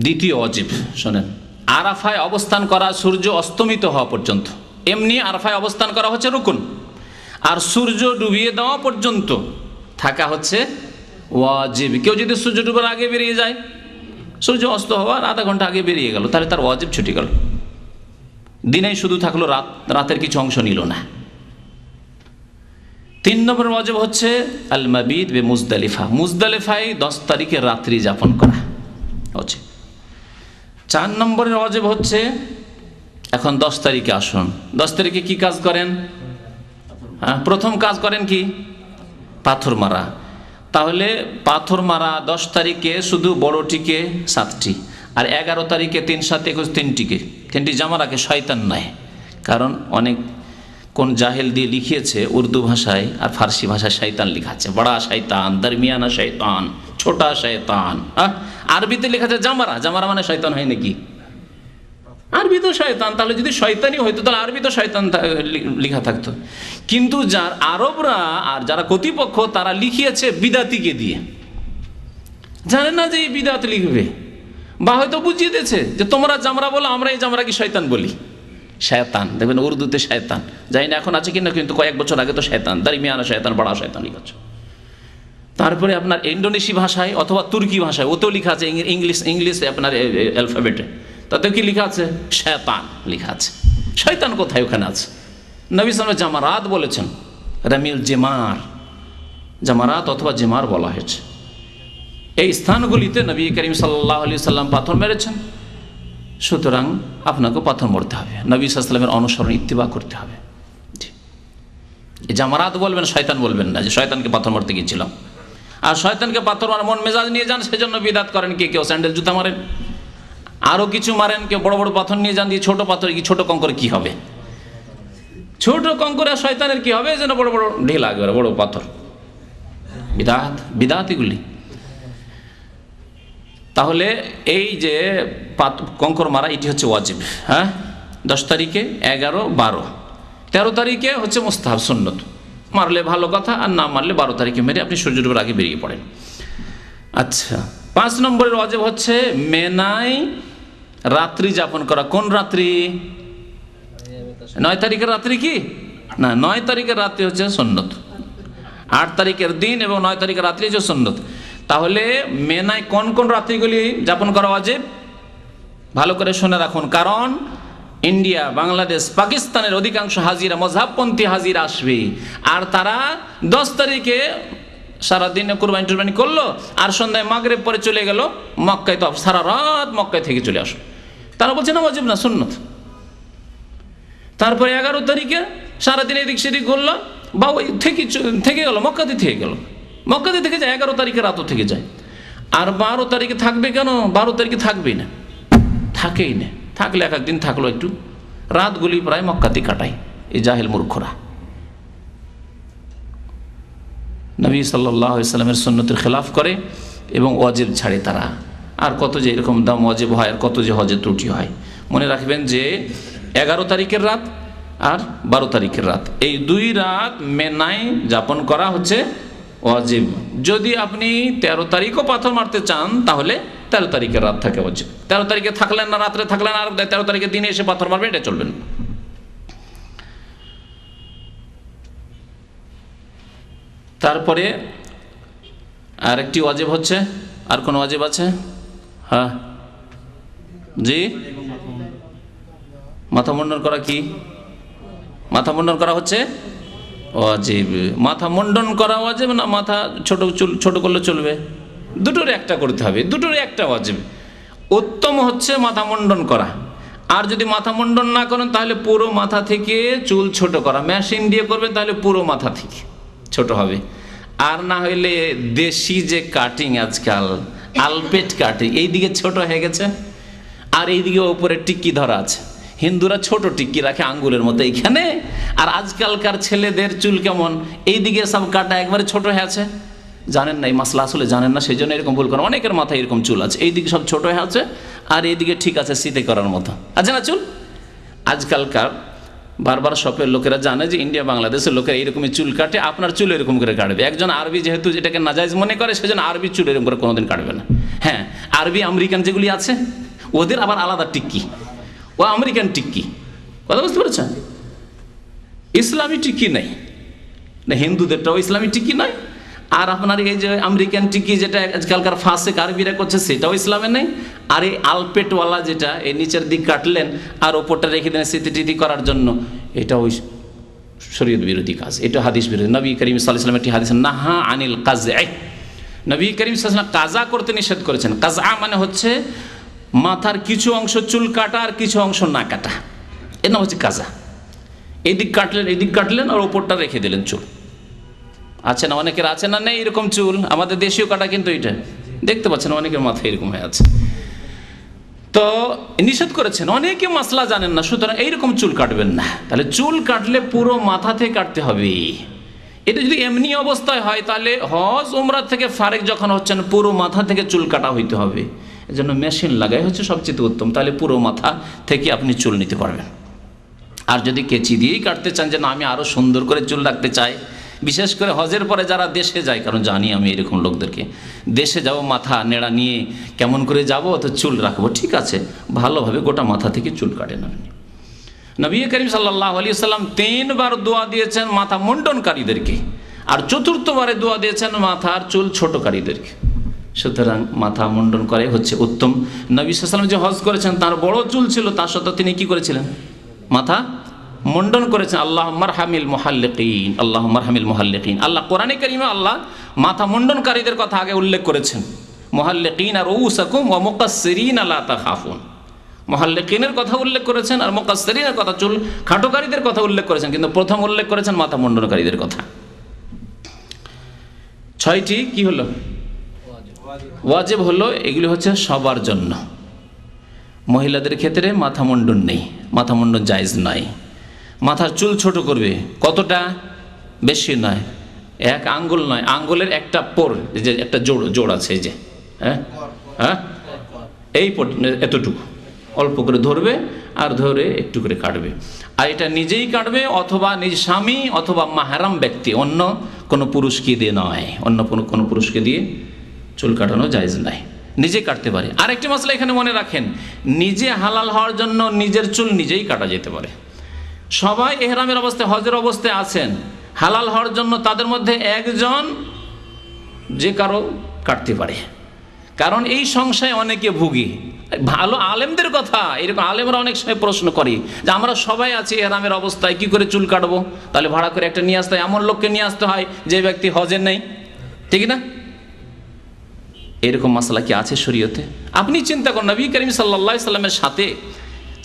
দ্বিতীয় ওয়াজিব শোনেন, আরাফায় অবস্থান করা সূর্য অস্তমিত হওয়া পর্যন্ত। এমনি আরাফায় অবস্থান করা হচ্ছে রুকুন, আর সূর্য ডুবিয়ে দেওয়া পর্যন্ত থাকা হচ্ছে ওয়াজিব। কেউ যদি সূর্য ডুবার আগে বেরিয়ে যায়, সূর্য অস্ত হওয়ার আধা ঘন্টা আগে বেরিয়ে গেল, তাহলে তার ওয়াজিব ছুটে গেল। দিনেই শুধু থাকলো, রাতের কিছু অংশ নিল না। 3 নম্বর ওয়াজিব হচ্ছে আল মাবিদ বে মুজদালিফা, মুজদালিফায় 10 তারিখে রাত্রি যাপন করা হচ্ছে। 4 নম্বরের ওয়াজিব হচ্ছে, এখন 10 তারিখে আসুন, 10 তারিখে কি কাজ করেন? প্রথম কাজ করেন কি? পাথর মারা। তাহলে পাথর মারা 10 তারিখে শুধু বড়টিকে 7টি, আর 11 তারিখে 3, 7, 21 3টি জামা রাখে, শয়তান নয়। কারণ অনেক কোন জাহেল দিয়ে লিখিয়েছে উর্দু ভাষায় আর ফার্সি ভাষায় শয়তান লেখা আছে, বড়া শয়তান, দরমিয়ানা শয়তান, ছোটা শয়তান। আরবিতে লেখা আছে জামারা, জামারা মানে শয়তান হয় নাকি? আরবি তো শয়তান, তাহলে যদি শয়তানই হইতো তাহলে আরবি তো শয়তান লেখা থাকতো। কিন্তু যার আরবরা আর যারা কর্তৃপক্ষ তারা লিখিয়েছে বিদাতিকে দিয়ে, জানে না যে এই বিদাত লিখবে, বা হয়তো বুঝিয়ে দিয়েছে যে তোমরা জামরা বলো, আমরা এই জামরা কি শয়তান বলি। শয়তান দেখবেন উর্দুতে শয়তান, জানি না এখন আছে কিনা, কিন্তু কয়েক বছর আগে তো শয়তান, দরমিয়ানা শয়তান, বড়া শয়তান লিখেছে। তারপরে আপনার ইন্দোনেশি ভাষায় অথবা তুর্কি ভাষায় ওতেও লেখা আছে, ইংলিশ আপনার অ্যালফাবেটে, তাতেও কি লেখা আছে? শয়তান লেখা আছে। শয়তান কোথায়? ওখানে আছে। নবী সাল্লাল্লাহু আলাইহি ওয়াসাল্লাম জামারাত বলেছেন, রামিল জেমার, জামারাত অথবা জেমার বলা হয়েছে। এই স্থানগুলিতে নবী করিম সাল্লাল্লাহু আলাইহি ওয়াসাল্লাম পাথর মেরেছেন। সুতরাং আপনাকে পাথর মারতে হবে, নবী সাল্লাল্লাহু আলাইহি ওয়াসাল্লামের অনুসরণ ইত্তিবা করতে হবে। এই জামারাত বলবেন, শয়তান বলবেন না যে শয়তানকে পাথর মারতে গিয়েছিলাম। আর শয়তানকে পাথর মারার মন মেজাজ নিয়ে যান, সেজন্য বিদাত করেন। কেউ স্যান্ডেল জুতা মারেন, আরও কিছু মারেন, কেউ বড় বড় পাথর নিয়ে যান। দিয়ে ছোট পাথর কি, ছোট কঙ্করে কি হবে? ছোট কঙ্করে শয়তানের কি হবে? যেন বড় বড় ঢিলা, একেবারে বড় পাথর। বিদাত এগুলি। তাহলে এই যে কঙ্কর মারা, এটি হচ্ছে ওয়াজিব। হ্যাঁ, 10 তারিখে, 11, 12, 13 তারিখে হচ্ছে মুস্তাহাব, সুন্নত। মারলে ভালো কথা, আর না মারলে 12 তারিখে মেরে আপনি সূর্য ডোবার আগে বেরিয়ে পড়েন। আচ্ছা, 5 নম্বরের ওয়াজিব হচ্ছে মেনায় রাত্রি যাপন করা। কোন রাত্রি? 9 তারিখের রাত্রি কি না, 9 তারিখের রাত্রি হচ্ছে সুন্নত। 8 তারিখের দিন এবং 9 তারিখের রাত্রি হচ্ছে সুন্নত। তাহলে মেনায় কোন কোন রাত্রিগুলি যাপন করা ওয়াজিব? ভালো করে শুনে রাখুন, কারণ ইন্ডিয়া, বাংলাদেশ, পাকিস্তানের অধিকাংশ হাজিরা মযহাবপন্থী হাজিরা আসবে, আর তারা 10 তারিখে সারাদিনে কুরবানি টুরবানি করলো, আর সন্ধ্যায় মাগরিব পরে চলে গেল মক্কায়। তো সারা রাত মক্কায় থেকে চলে আসলো। তারা বলছে না ওয়াজিব না, সুন্নত। তারপরে 11 তারিখে সারাদিন এদিক সেদিক ঘুরলো, বা ওই থেকে গেল, মক্কাতে থেকে গেল, মক্কাতে থেকে যায়, 11 তারিখে রাতও থেকে যায়। আর 12 তারিখে থাকবে কেন? 12 তারিখে থাকবেই না, থাকেই না। থাকলে এক একদিন থাকলো, একটু রাতগুলি প্রায় মক্কাতে কাটায় এই জাহেল মূর্খরা। নবী সাল্লাল্লাহু আলাইহি ওয়াসাল্লামের সুন্নতের খেলাফ করে এবং ওয়াজিব ছাড়ে তারা। আর কত যে এরকম দাম ওয়াজিব হয়, আর কত যে হজের ত্রুটি হয়। মনে রাখবেন যে 11 তারিখের রাত আর 12 তারিখের রাত, এই 2 রাত মেনায় যাপন করা হচ্ছে ওয়াজিব। যদি আপনি 13 তারিখও পাথর মারতে চান, তাহলে 13 তারিখের রাত থাকে ওয়াজিব। 13 তারিখে থাকলেন না, রাত্রে থাকলেন, আর 13 তারিখের দিনে এসে পাথর মারবেন, এটা চলবে না। তারপরে আরেকটি ওয়াজিব হচ্ছে, আর কোন ওয়াজিব আছে? হ্যাঁ জি, মাথা মুন্ডন করা। কি মাথা মুন্ডন করা হচ্ছে ওয়াজিব। মাথা মুন্ডন করা ওয়াজিব না মাথা ছোট করলে চলবে? দুটোর একটা করতে হবে, দুটোর একটা ওয়াজিব। উত্তম হচ্ছে মাথা মুন্ডন করা। আর যদি মাথা মুন্ডন না করেন, তাহলে পুরো মাথা থেকে চুল ছোট করা। মেশিন দিয়ে করবেন তাহলে পুরো মাথা থেকে ছোট হবে। আর না হইলে দেশি যে কাটিং আজকাল, আলপেট কাটিং, এইদিকে ছোট হয়ে গেছে, আর এইদিকে উপরে টিক্কি ধরা আছে। হিন্দুরা ছোট টিক্কি রাখে আঙ্গুলের মতো এইখানে, আর আজকালকার ছেলেদের চুল কেমন, এইদিকে সব কাটা একবারে ছোট হয়ে আছে। জানেন না এই মাসলা, আসলে জানেন না, সেই জন্য এরকম ভুল করেন। অনেকের মাথায় এরকম চুল আছে, এইদিকে সব ছোট হয়ে আছে, আর এইদিকে ঠিক আছে শীতে করার মতো আছে না চুল। আজকালকার বারবার শপের লোকেরা জানে যে ইন্ডিয়া বাংলাদেশের লোকেরা এরকমই চুল কাটে। আপনার চুল এরকম করে কাটবে। একজন আরবি যেহেতু এটাকে নাজায়েজ মনে করে, সেজন্য আরবি চুল এরকম করে কোনোদিন কাটবে না। হ্যাঁ, আরবি আমেরিকান যেগুলি আছে, ওদের আবার আলাদা টিক্কি, ও আমেরিকান টিক্কি। কথা বুঝতে পেরেছেন? ইসলামী টিক্কি নেই না, হিন্দুদেরটাও ইসলামী টিক্কি নয়। আর আপনার এই যে আমেরিকান টিক্কি যেটা আজকালকার ফাঁসেক আরবিরা করছে, সেটাও ইসলামে নেই। আর এই আলপেটওয়ালা যেটা, এই নিচের দিক কাটলেন আর ওপরটা রেখে দেন স্মৃতি করার জন্য, এটা ওই শরীয়ত বিরোধী কাজ, এটা হাদিস বিরোধী। নবী করিম সাল্লাল্লাহু আলাইহি ওয়াসাল্লাম একটি হাদিস নাহা আনিল কাযা, নবী করিম সাল্লাল্লাহু আলাইহি ওয়াসাল্লাম কাজা করতে নিষেধ করেছেন। কাজা মানে হচ্ছে মাথার কিছু অংশ চুল কাটা আর কিছু অংশ না কাটা, এর নাম হচ্ছে কাজা। এদিক কাটলেন আর ওপরটা রেখে দিলেন চুল। আছে না অনেকের, আছে না নেই এরকম চুল? আমাদের দেশীয় কাটা কিন্তু এটা দেখতে পাচ্ছেন, অনেকের মাথায় এরকম হয়ে আছে। তো নিষেধ করেছেন, অনেকে মাসলা জানেন না, সুতরাং এইরকম চুল কাটবেন না। তাহলে চুল কাটলে পুরো মাথা থেকে কাটতে হবে। এটা যদি এমনি অবস্থায় হয়, তাহলে হজ উমরা থেকে ফারেক যখন হচ্ছেন, পুরো মাথা থেকে চুল কাটা হইতে হবে। এজন্য মেশিন লাগাই হচ্ছে সবচেয়ে উত্তম, তাহলে পুরো মাথা থেকে আপনি চুল নিতে পারবেন। আর যদি কেচি দিয়েই কাটতে চান, যে না আমি আরও সুন্দর করে চুল রাখতে চাই, বিশেষ করে হজের পরে যারা দেশে যায়, কারণ জানি আমি এরকম লোকদেরকে, দেশে যাব মাথা নেড়া নিয়ে কেমন করে যাব, তো চুল রাখবো, ঠিক আছে, ভালোভাবে গোটা মাথা থেকে চুল কাটেন আপনি। নবী করিম সাল্লাল্লাহু আলাইহি ওয়াসাল্লাম 3 বার দোয়া দিয়েছেন মাথা মুন্ডনকারীদেরকে। আর চতুর্থবারে দোয়া দিয়েছেন মাথার চুল ছোটকারীদেরকে। সুতরাং মাথা মুন্ডন করে হচ্ছে উত্তম। নবী সাল্লাল্লাহু আলাইহি ওয়াসাল্লাম যে হজ করেছেন তার বড় চুল ছিল, তার সত্ত্বেও তিনি কি করেছিলেন? মাথা মুন্ডন করেছেন। আল্লাহুম্মা আরহামিল মুহাল্লিকিন, আল্লাহুম্মা আরহামিল মুহাল্লিকিন। আল্লাহ কোরআনে কারিমে আল্লাহ মাথা মুন্ডনকারীদের কথা আগে উল্লেখ করেছেন, মুহাল্লিকিনা রুউসাকুম ওয়া মুকাসসিরিনা লা তাখাফুন। মুহাল্লিকিনের কথা উল্লেখ করেছেন আর মুকাসসিরিনের কথা, চুল খাটোকারীদের কথা উল্লেখ করেছেন, কিন্তু প্রথম উল্লেখ করেছেন মাথা মুন্ডনকারীদের কথা। 6টি কি হলো? ওয়াজিব হলো। এগুলি হচ্ছে সবার জন্য। মহিলাদের ক্ষেত্রে মাথা মুন্ডন নেই, মাথা মুন্ডন জায়েজ নয়। মাথার চুল ছোট করবে, কতটা? বেশি নয়, 1 আঙ্গুল নয়, আঙ্গুলের একটা পোর, যে একটা জোড় আছে, এই যে এই এতটুকু অল্প করে ধরবে আর ধরে একটু করে কাটবে। আর এটা নিজেই কাটবে অথবা নিজ স্বামী অথবা মাহরাম ব্যক্তি, অন্য কোনো পুরুষকে দিয়ে নয়। অন্য কোনো পুরুষকে দিয়ে চুল কাটানো জায়েজ নাই, নিজে কাটতে পারে। আরেকটি মশলা এখানে মনে রাখেন, নিজে হালাল হওয়ার জন্য নিজের চুল নিজেই কাটা যেতে পারে। সবাই ইহরামের অবস্থায়, হজের অবস্থায় আছেন, হালাল হওয়ার জন্য তাদের মধ্যে একজন যে কারো কাটতে পারে। কারণ এই সংশয়ে অনেকে ভুগি। ভালো আলেমদের কথা, এরকম আলেমরা অনেক সময় প্রশ্ন করে যে আমরা সবাই আছি ইহরামের অবস্থায়, কি করে চুল কাটবো? তাহলে ভাড়া করে একটা নিয়ে আসতে হয়, এমন লোককে নিয়ে আসতে হয় যে ব্যক্তি হজের নেই, ঠিক না? এরকম মাসলা কি আছে শরীয়তে? আপনি চিন্তা করুন, নবী করিম সাল্লাল্লাহু আলাইহি সাল্লামের সাথে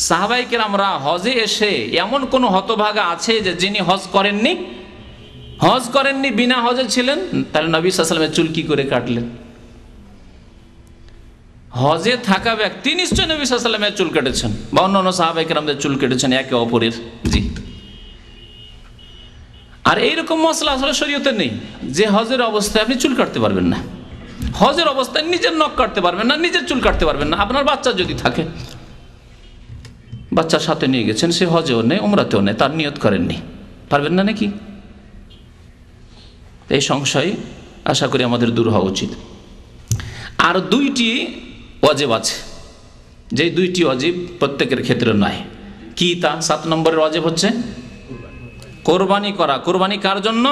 সাহাবায়ে কেরামরা হজে এসে এমন কোন হতভাগা আছে যে যিনি হজ করেননি, বিনা হজে ছিলেন? তাহলে নবী সাল্লাল্লাহু আলাইহি সাল্লামের চুল কি করে কাটলেন? হজে থাকা ব্যক্তি নিশ্চয় নবী সাল্লাল্লাহু আলাইহি সাল্লামের চুল কেটেছেন বা অন্যান্য সাহাবায়ে কেরামদের চুল কেটেছেন একে অপরের। জি। আর এইরকম মসলা আসলে শরীয়তে নেই যে হজের অবস্থায় আপনি চুল কাটতে পারবেন না, হজের অবস্থায় নিজের নখ কাটতে পারবেন না, নিজের চুল কাটতে পারবেন না। আপনার বাচ্চা যদি থাকে, বাচ্চার সাথে নিয়ে গেছেন, সে হজেও নেই উমরাতেও নেই, তার নিয়ত করেননি, পারবেন না নাকি? এই সংশয় আশা করি আমাদের দূর হওয়া উচিত। আর 2টি ওয়াজিব আছে, যে 2টি ওয়াজিব প্রত্যেকের ক্ষেত্রে নয়। কি তা? 7 নম্বরের ওয়াজিব হচ্ছে কোরবানি করা। কোরবানি কার জন্য?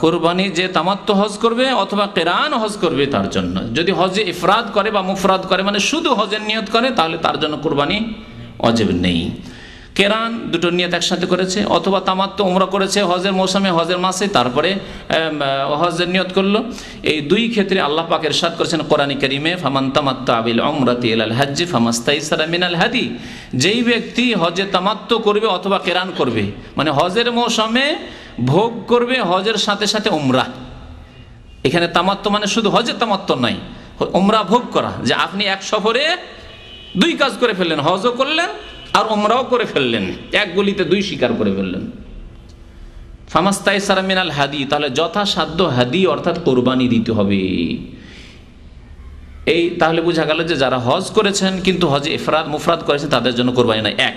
কোরবানি যে তামাত্তু হজ করবে অথবা কিরান হজ করবে তার জন্য। যদি হজে ইফরাদ করে বা মুফরাদ করে, মানে শুধু হজের নিয়ত করে, তাহলে তার জন্য কোরবানি ওয়াজিব নেই। কিরান দুটো নিয়ত একসাথে করেছে, অথবা তামাত্তু উমরা করেছে হজের মৌসুমে, হজের মাসে, তারপরে হজের নিয়ত করলো। এই 2 ক্ষেত্রে আল্লাহ পাক ইরশাদ করেছেন কোরআনে কারীমে, ফামান তামাত্তা বিল উমরাতি ইলাল হজ্জ ফামাস্তাইসারা মিনাল হাদি। যেই ব্যক্তি হজে তামাত্তু করবে অথবা কিরান করবে, মানে হজের মৌসুমে ভোগ করবে হজের সাথে সাথে উমরা। এখানে তামাত্তু মানে শুধু হজের তামাত্তু নয়, উমরা ভোগ করা, যে আপনি এক সফরে 2 কাজ করে ফেললেন, হজও করলেন আর উমরাও করে ফেললেন, এক গুলিতে 2 শিকার করে ফেললেন। ফামাস্তাইসারা মিনাল হাদি, তাহলে যথাসাধ্য হাদি অর্থাৎ কোরবানি দিতে হবে। এই তাহলে বোঝা গেল যে যারা হজ করেছেন কিন্তু হজে ইফরাদ মুফরাদ করেছেন তাদের জন্য কোরবানি নাই। এক।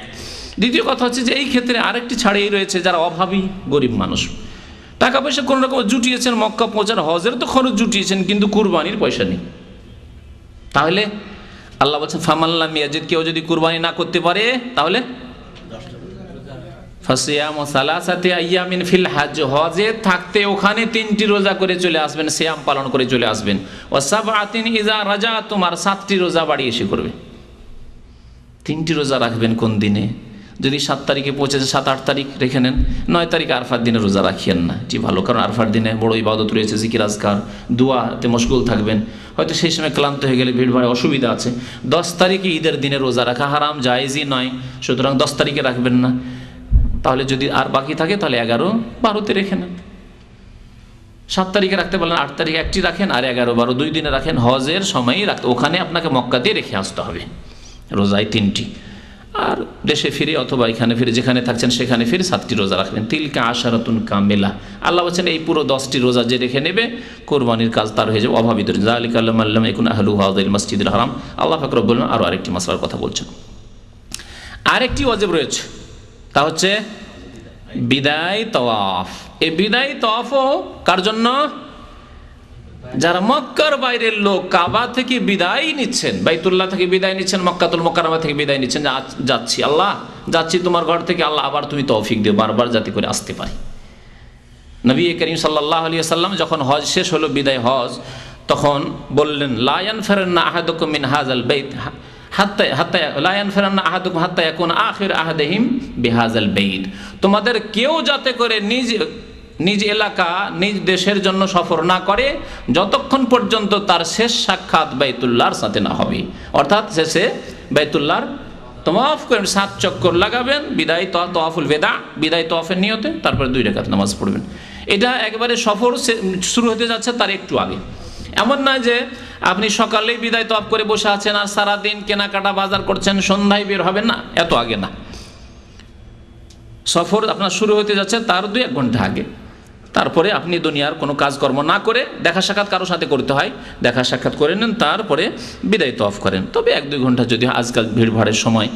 দ্বিতীয় কথা হচ্ছে যে এই ক্ষেত্রে আরেকটি ছাড়েই রয়েছে, যারা অভাবী গরিব মানুষ, টাকা পয়সা কোনো রকম জুটিয়েছেন, মক্কা পৌঁছার হজের তো খরচ জুটিয়েছেন কিন্তু কুরবানির পয়সা নেই। তাহলে আল্লাহ বলছেন ফামাল্লাম ইয়াজিদ, কেউ যদি কুরবানি না করতে পারে তাহলে ফাসিয়ামু সালাসাতি আইয়ামিন ফিল হজ, হজে থাকতে ওখানে 3টি রোজা করে চলে আসবেন, সিয়াম পালন করে চলে আসবেন। ওয়া সাবআতিন ইযা রাজাতুম, আর 7টি রোজা বাড়ি এসে করবে। 3টি রোজা রাখবেন কোন দিনে? যদি 7 তারিখে পৌঁছেছে 7-8 তারিখ রেখে নেন, 9 তারিখ আরফার দিনে রোজা রাখিয়েন না, এটি ভালো। কারণ আরফার দিনে বড় ইবাদত রয়েছে, জিকির আজকার দোয়াতে মশগুল থাকবেন, হয়তো সেই সময় ক্লান্ত হয়ে গেলে ভিড় ভাড়ে অসুবিধা আছে। 10 তারিখে ঈদের দিনে রোজা রাখা হারাম, জায়েজই নয়, সুতরাং 10 তারিখে রাখবেন না। তাহলে যদি আর বাকি থাকে তাহলে 11-12-তে রেখে নেন। 7 তারিখে রাখতে পারলেন, 8 তারিখে একটি রাখেন, আর 11-12 2 দিনে রাখেন। হজের সময়ই রাখতে, ওখানে আপনাকে মক্কা দিয়ে রেখে আসতে হবে রোজায় 3টি। আর দেশে ফিরে অথবা এখানে ফিরে যেখানে থাকছেন সেখানে ফিরে 7টি রোজা রাখবেন। তিলকা আশারাতুন কামিলা, আল্লাহ বলছেন এই পুরো 10টি রোজা যে রেখে নেবে কোরবানির কাজ তার হয়ে যাবে অভাবীদের। যালিকা আল্লাম ইয়াকুন আহলু হাযিল মাসজিদুল হারাম। আল্লাহ পাক রব্বুল আলামিন আরও আরেকটি মাসলার কথা বলছেন। আরেকটি ওয়াজিব রয়েছে, তা হচ্ছে বিদায় তওয়াফ। এই বিদায় তওয়াফও কার জন্য? যারা মক্কার বাইরের লোক, কাবা থেকে বিদায় নিচ্ছেন, বাইতুল্লাহ থেকে বিদায় নিচ্ছেন, মক্কাতুল মুকাররমা থেকে বিদায় নিচ্ছেন, যাচ্ছি আল্লাহ, যাচ্ছি তোমার ঘর থেকে, আল্লাহ আবার তুমি তৌফিক দিও বারবার যাতে করে আসতে পারি। নবী করিম সাল্লাল্লাহু আলাইহি ওয়াসাল্লাম যখন হজ শেষ হলো, বিদায় হজ, তখন বললেন লা ইয়ানফিরান্না আহাদুকুম মিন হাযাল বাইত হাত্তা লা ইয়ানফিরান্না আহাদুকুম হাত্তা ইয়াকুনা আখির আহাদিহিম বিহাযাল বাইত। তোমাদের কেউ যাতে করে নিজ এলাকা, নিজ দেশের জন্য সফর না করে যতক্ষণ পর্যন্ত তার শেষ সাক্ষাৎ বাইতুল্লাহর সাথে না হবে। অর্থাৎ শেষে বাইতুল্লাহর তওয়াফ করেন, 7 চক্কর লাগাবেন, বিদায় তওয়াফুল বেদা, বিদায় তওয়াফের নিয়তে, তারপরে 2 রাকাত নামাজ পড়বেন। এটা একেবারে সফর শুরু হতে যাচ্ছে তার একটু আগে। এমন নয় যে আপনি সকালেই বিদায় তওয়াফ করে বসে আছেন আর সারাদিন কেনাকাটা বাজার করছেন, সন্ধ্যায় বের হবেন না, এত আগে না। সফর আপনার শুরু হতে যাচ্ছে তার 2-1 ঘন্টা আগে। তারপরে আপনি দুনিয়ার কোনো কাজকর্ম না করে, দেখা সাক্ষাৎ কারোর সাথে করতে হয়, দেখা সাক্ষাৎ করে নেন, তারপরে বিদায় তওয়াফ করেন। তবে 1-2 ঘন্টা যদি আজকাল ভিড়ভাড়ের সময়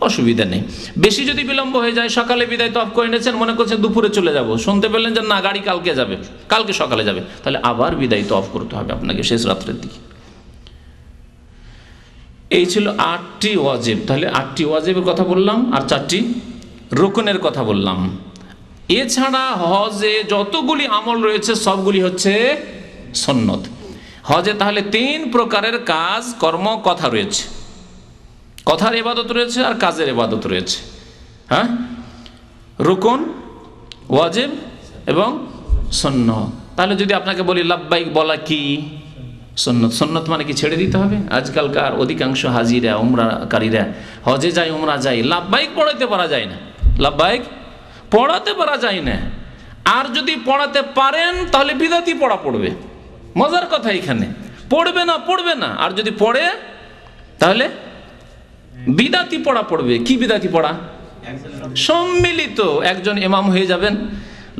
অসুবিধা নেই। বেশি যদি বিলম্ব হয়ে যায়, সকালে বিদায় তওয়াফ করে নিয়েছেন, মনে করছেন দুপুরে চলে যাব, শুনতে পেলেন যে না গাড়ি কালকে যাবে, কালকে সকালে যাবে, তাহলে আবার বিদায় তওয়াফ করতে হবে আপনাকে শেষ রাত্রের দিকে। এই ছিল 8টি ওয়াজিব। তাহলে 8টি ওয়াজিবের কথা বললাম আর 4টি রুকনের কথা বললাম। এছাড়া হজে যতগুলি আমল রয়েছে সবগুলি হচ্ছে সুন্নত। হজে তাহলে 3 প্রকারের কাজ, কর্ম, কথা রয়েছে। কথার ইবাদত রয়েছে আর কাজের ইবাদত রয়েছে। হ্যাঁ, রুকন, ওয়াজিব এবং সুন্নত। তাহলে যদি আপনাকে বলি লাব্বাইক বলা কি? সুন্নত। সুন্নত মানে কি ছেড়ে দিতে হবে? আজকালকার অধিকাংশ হাজিরা, উমরাকারীরা হজে যায়, উমরা যায়, লাব্বাইক পড়াতে পারা যায় না, লাব্বাইক পড়াতে পারা যায় না। আর যদি পড়াতে পারেন তাহলে বিদাতি পড়া পড়বে। মজার কথা এখানে, পড়বে না, আর যদি পড়ে তাহলে বিদাতি পড়া পড়বে। কি বিদাতি পড়া? সম্মিলিত একজন ইমাম হয়ে যাবেন,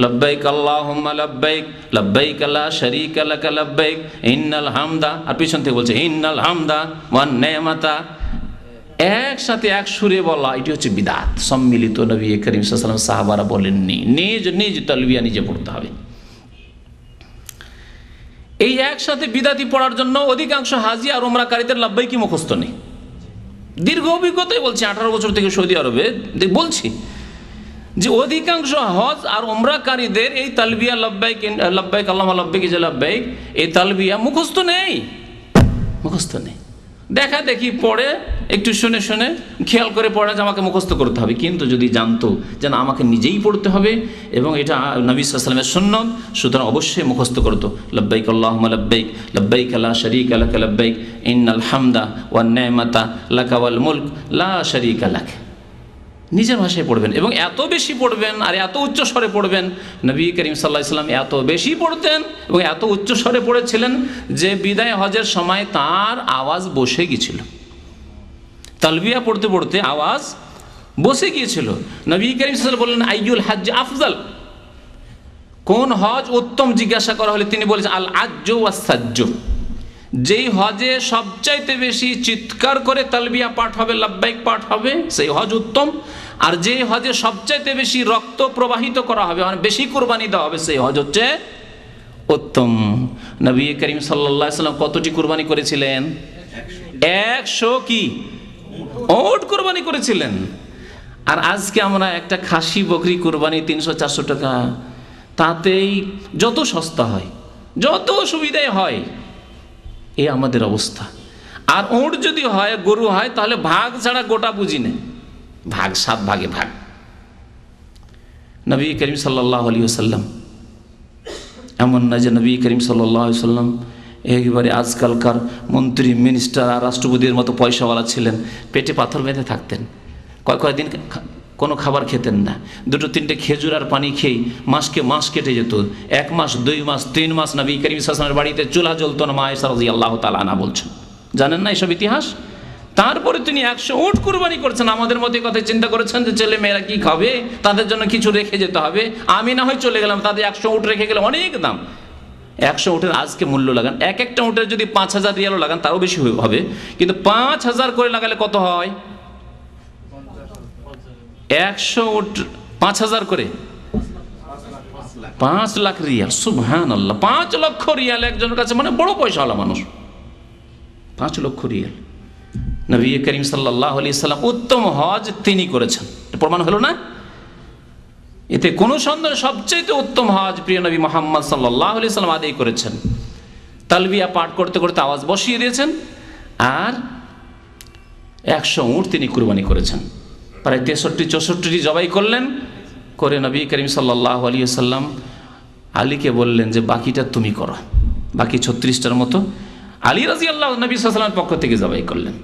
লব্বাইক আল্লাহুম্মা লব্বাইক, লব্বাইক লা শারীকা লাক লব্বাইক, ইন্নাল হামদা, আর পিছন থেকে বলছে ইন্নাল হামদা ওয়ান নি'মাতা, একসাথে এক সুরে বলা, এটি হচ্ছে বিদাত। সম্মিলিত নবী করিম সাল্লাল্লাহু আলাইহি ওয়াসাল্লাম সাহাবারা বলেননি, নিজ তালবিয়া নিজে পড়তে হবে। এই একসাথে বিদাতি পড়ার জন্য অধিকাংশ হাজি আর উমরাকারীদের লাব্বাইকি মুখস্থ নেই। দীর্ঘ অভিজ্ঞতাই বলছি, 18 বছর থেকে সৌদি আরবে বলছি যে অধিকাংশ হজ আর উমরাকারীদের এই তালবিয়া লব্বাইক লব্বাইক আল্লাহুম্মা লব্বাইক যে লব্বাইক, এই তালবিয়া মুখস্থ নেই। দেখা দেখি পড়ে, একটু শুনে শুনে খেয়াল করে পড়ে যে আমাকে মুখস্থ করতে হবে। কিন্তু যদি জানতো যে না, আমাকে নিজেই পড়তে হবে এবং এটা নবী সাল্লাল্লাহু আলাইহি ওয়াসাল্লামের সুন্নত, সুতরাং অবশ্যই মুখস্থ করতো। লব্বাইক আল্লাহুম্মা লব্বাইক, লব্বাইক লা শারীকা লাক লব্বাইক, ইন্নাল হামদা ওয়ান নি'মাতা লাকা ওয়াল মুলক লা শারীকা লাক। নিজের ভাষায় পড়বেন এবং এত বেশি পড়বেন আর এত উচ্চ স্বরে পড়বেন। নবী করিম সাল্লাল্লাহু আলাইহি ওয়াসাল্লাম এত বেশি পড়তেন এবং এত উচ্চ স্বরে পড়েছিলেন যে বিদায় হজের সময় তার আওয়াজ বসে গিয়েছিল। তালবিয়া পড়তে পড়তে আওয়াজ বসে গিয়েছিল। নবী করিম সাল্লাল্লাহু আলাইহি ওয়াসাল্লাম বললেন আইয়ুল হজ্জ আফজাল, কোন হজ উত্তম জিজ্ঞাসা করা হলে তিনি বলেছেন আল আজ্জু ওয়াস সাজ্জু, যেই হজে সবচাইতে বেশি চিৎকার করে তালবিয়া পাঠ হবে, লাব্বাইক পাঠ হবে, সেই হজ উত্তম। আর যে হজে সবচাইতে বেশি রক্ত প্রবাহিত করা হবে, মানে বেশি কুরবানি দেওয়া হবে, সেই হজ হচ্ছে উত্তম। নবী করিম সাল্লাল্লাহু আলাইহি ওয়াসাল্লাম কতটি কুরবানি করেছিলেন? 100 কি উট কুরবানি করেছিলেন। আর আজকে আমরা একটা খাসি বকরি কুরবানি 300-400 টাকা, তাতেই যত সস্তা হয়, যত সুবিধাই হয়, এই আমাদের অবস্থা। আর উট যদি হয়, গরু হয়, তাহলে ভাগ ছাড়া গোটা বুঝি নেই, ভাগ 7 ভাগে ভাগ। নবী করিম সাল্লাল্লাহু আলাইহি ওয়াসাল্লাম এমন না যে নবী করিম সাল্লাল্লাহু আলাইহি ওয়াসাল্লাম একেবারে আজকালকার মন্ত্রী, মিনিস্টার আর রাষ্ট্রপতির মতো পয়সাওয়ালা ছিলেন, পেটে পাথর বেঁধে থাকতেন, কয়েকদিন কোনো খাবার খেতেন না, 2-3টে খেজুর আর পানি খেয়ে মাসকে মাস কেটে যেত। 1 মাস, 2 মাস, 3 মাস নবী করিম সাল্লাল্লাহু আলাইহি ওয়াসাল্লামের বাড়িতে চুলা জ্বলতো না। মা আয়েশা রাদিয়াল্লাহু তাআলা আনহা বলছেন, জানেন না এসব ইতিহাস? তারপরে তিনি 100 উট কুরবানি করছেন। আমাদের মতো কথা চিন্তা করেছেন যে ছেলে মেয়েরা কি খাবে, তাদের জন্য কিছু রেখে যেতে হবে। আমি না হয় চলে গেলাম, তাদের 100 উট রেখে গেলে অনেক দাম। 100 উটের আজকে মূল্য লাগান, একটা উটের যদি 5000 রিয়ালও লাগান তারও বেশি হবে, কিন্তু 5000 করে লাগালে কত হয়? 100 উট 5000 করে 5 লাখ রিয়াল। সুবহানাল্লাহ, 5 লক্ষ রিয়াল একজনের কাছে, মানে বড় পয়সাওয়ালা মানুষ। 5 লক্ষ রিয়াল। নবী করিম সাল্লাল্লাহু আলাইহি ওয়াসাল্লাম উত্তম হজ তিনি করেছেন, প্রমাণ হলো না? এতে কোনো সন্দেহ সবচেয়ে উত্তম হজ প্রিয় নবী মুহাম্মদ সাল্লাল্লাহু আলাইহি সাল্লাম আদায় করেছেন। তালবিয়া পাঠ করতে করতে আওয়াজ বসিয়ে দিয়েছেন, আর 100 উট তিনি কুরবানি করেছেন। প্রায় 63-64টি জবাই করলেন, করে নবী করিম সাল্লাল্লাহু আলাইহি সাল্লাম আলীকে বললেন যে বাকিটা তুমি করো। বাকি 36টার মতো আলী রাদিয়াল্লাহু নবী সাল্লাল্লাহু আলাইহি ওয়াসাল্লামের পক্ষ থেকে জবাই করলেন।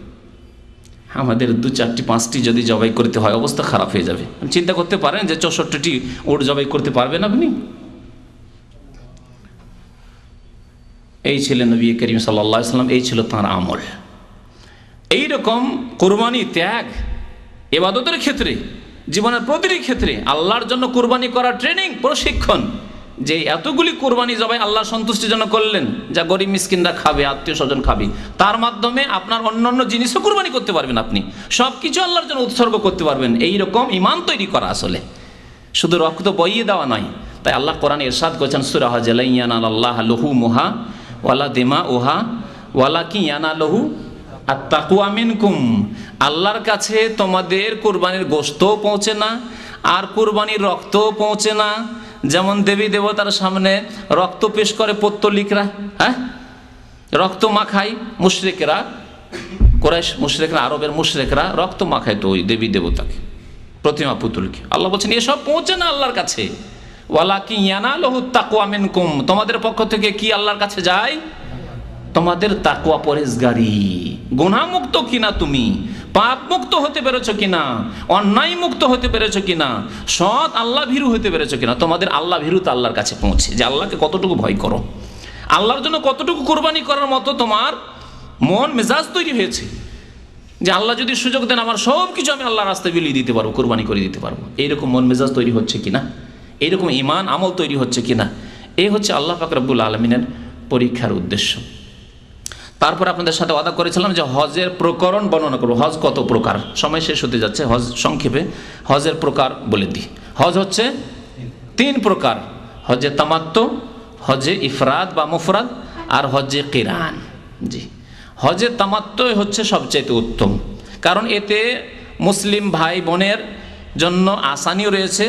আমাদের 2, 4টি 5টি যদি জবাই করতে হয় অবস্থা খারাপ হয়ে যাবে। চিন্তা করতে পারেন যে 64টি উট জবাই করতে পারবেন আপনি? এই ছিলেন নবী করিম সাল্লাল্লাহু আলাইহি সাল্লাম, এই ছিল তাঁর আমল। এইরকম কুরবানি ত্যাগ ইবাদতের ক্ষেত্রে, জীবনের প্রতিটি ক্ষেত্রে আল্লাহর জন্য কুরবানি করার ট্রেনিং, প্রশিক্ষণ, যে এতগুলি কুরবানি জবাই আল্লাহ সন্তুষ্টির জন্য করলেন, যা গরিব মিসকিনরা খাবে, আত্মীয় স্বজন খাবে, তার মাধ্যমে আপনার অন্যান্য জিনিসও কুরবানি করতে পারবেন। আপনি সব কিছু আল্লাহর জন্য উৎসর্গ করতে পারবেন। এইরকম ঈমান তৈরি করা, আসলে শুধু রক্ত বইয়ে দেওয়া নয়। তাই আল্লাহ কোরআনে ইরশাদ করেছেন সূরা হজ, লা ইয়ানালাল্লাহু লুহুমুহা ওয়ালা দিমাউহা ওয়ালাকিন ইয়ানালুহু আত-তাকওয়া মিনকুম। আল্লাহর কাছে তোমাদের কুরবানির গোশত পৌঁছে না, আর কুরবানির রক্ত পৌঁছে না। যেমন দেবী দেবতার সামনে রক্ত পেশ করে পত্তলিকরা, হ্যাঁ, রক্ত মাখায় মুশরিকরা, কুরাইশ মুশরিকরা, আরবের মুশরিকরা রক্ত মাখায় তো ওই দেবী দেবতাকে, প্রতিমা পুতুলকে। আল্লাহ বলছেন এসব পৌঁছে না আল্লাহর কাছে। ওয়ালাকিন ইয়ানালুহু আত-তাকওয়া মিনকুম, তোমাদের পক্ষ থেকে কি আল্লাহর কাছে যায়? তোমাদের তাকওয়া, পরহেজগারি, গুনাহমুক্ত কিনা, তুমি পাপ মুক্ত হতে পেরেছো কিনা, অন্যায় মুক্ত হতে পেরেছো কিনা, সৎ আল্লাহ ভীরু হতে পেরেছো কিনা। তোমাদের আল্লাহ ভীরুতা আল্লাহর কাছে পৌঁছে, যে আল্লাহকে কতটুকু ভয় করো, আল্লাহর জন্য কতটুকু কুরবানি করার মতো তোমার মন মেজাজ তৈরি হয়েছে, যে আল্লাহ যদি সুযোগ দেন আমার সব কিছু আমি আল্লাহর রাস্তায় বিলিয়ে দিতে পারবো, কুরবানি করে দিতে পারবো। এইরকম মন মেজাজ তৈরি হচ্ছে কিনা, এইরকম ঈমান আমল তৈরি হচ্ছে কিনা, এই হচ্ছে আল্লাহ পাক রব্বুল আলামিনের পরীক্ষার উদ্দেশ্য। তারপর আপনাদের সাথে ওয়াদা করেছিলাম যে হজের প্রকরণ বর্ণনা করব। হজ কত প্রকার, সময় শেষ হতে যাচ্ছে, হজ সংক্ষেপে হজের প্রকার বলে দিই। হজ হচ্ছে 3 প্রকার: হজে তামাত্তু, হজে ইফরাদ বা মুফরাদ, আর হজে কিরান। জি, হজে তামাত্তু হচ্ছে সবচেয়ে উত্তম, কারণ এতে মুসলিম ভাই বোনের জন্য আসানিও রয়েছে,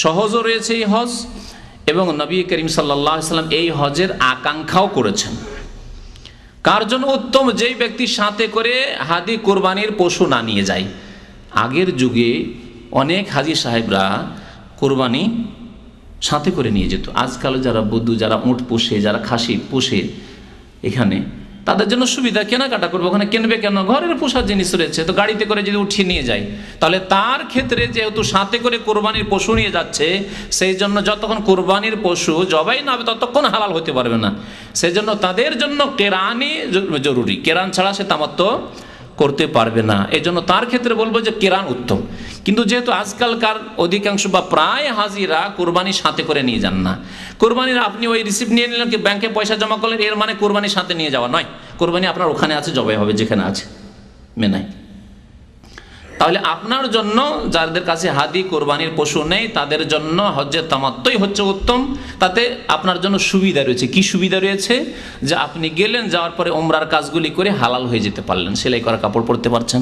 সহজও রয়েছে এই হজ, এবং নবী করিম সাল্লাল্লাহু আলাইহি সাল্লাম এই হজের আকাঙ্ক্ষাও করেছেন। কার জন্য উত্তম? যেই ব্যক্তি সাথে করে হাদি কুরবানির পশু না নিয়ে যায়। আগের যুগে অনেক হাজি সাহেবরা কুরবানি সাথে করে নিয়ে যেত। আজকাল যারা বধূ, যারা উট পোষে, যারা খাসি পোষে, এখানে তাদের জন্য সুবিধা, কেনাকাটা করবে, ওখানে কিনবে কেন, ঘরের পোষার জিনিস রয়েছে, তো গাড়িতে করে যদি উঠিয়ে নিয়ে যায়, তাহলে তার ক্ষেত্রে যেহেতু সাথে করে কোরবানির পশু নিয়ে যাচ্ছে, সেই জন্য যতক্ষণ কোরবানির পশু জবাই না হবে ততক্ষণ হালাল হতে পারবে না। সেই জন্য তাদের জন্য কেরানি জরুরি, কেরান ছাড়া সে তামাত্তু করতে পারবে না। এই জন্য তার ক্ষেত্রে বলবো যে কেরান উত্তম। কিন্তু যেহেতু আজকালকার অধিকাংশ বা প্রায় হাজিরা কোরবানি সাথে করে নিয়ে যান না, কোরবানির আপনি ওই রিসিপ্ট নিয়ে নিলেন, কি ব্যাংকে পয়সা জমা করলেন, এর মানে কোরবানির সাথে নিয়ে যাওয়া নয়। কোরবানি আপনার ওখানে আছে, জবাই হবে যেখানে আছে, মেনায়। তাহলে আপনার জন্য যাদের কাছে হাদি কোরবানির পশু নেই, তাদের জন্য হজ্জে তামাত্তুই হচ্ছে উত্তম। তাতে আপনার জন্য সুবিধা রয়েছে। কি সুবিধা রয়েছে? যে আপনি গেলেন, যাওয়ার পরে ওমরার কাজগুলি করে হালাল হয়ে যেতে পারলেন, সেলাই করা কাপড় পরতে পারছেন,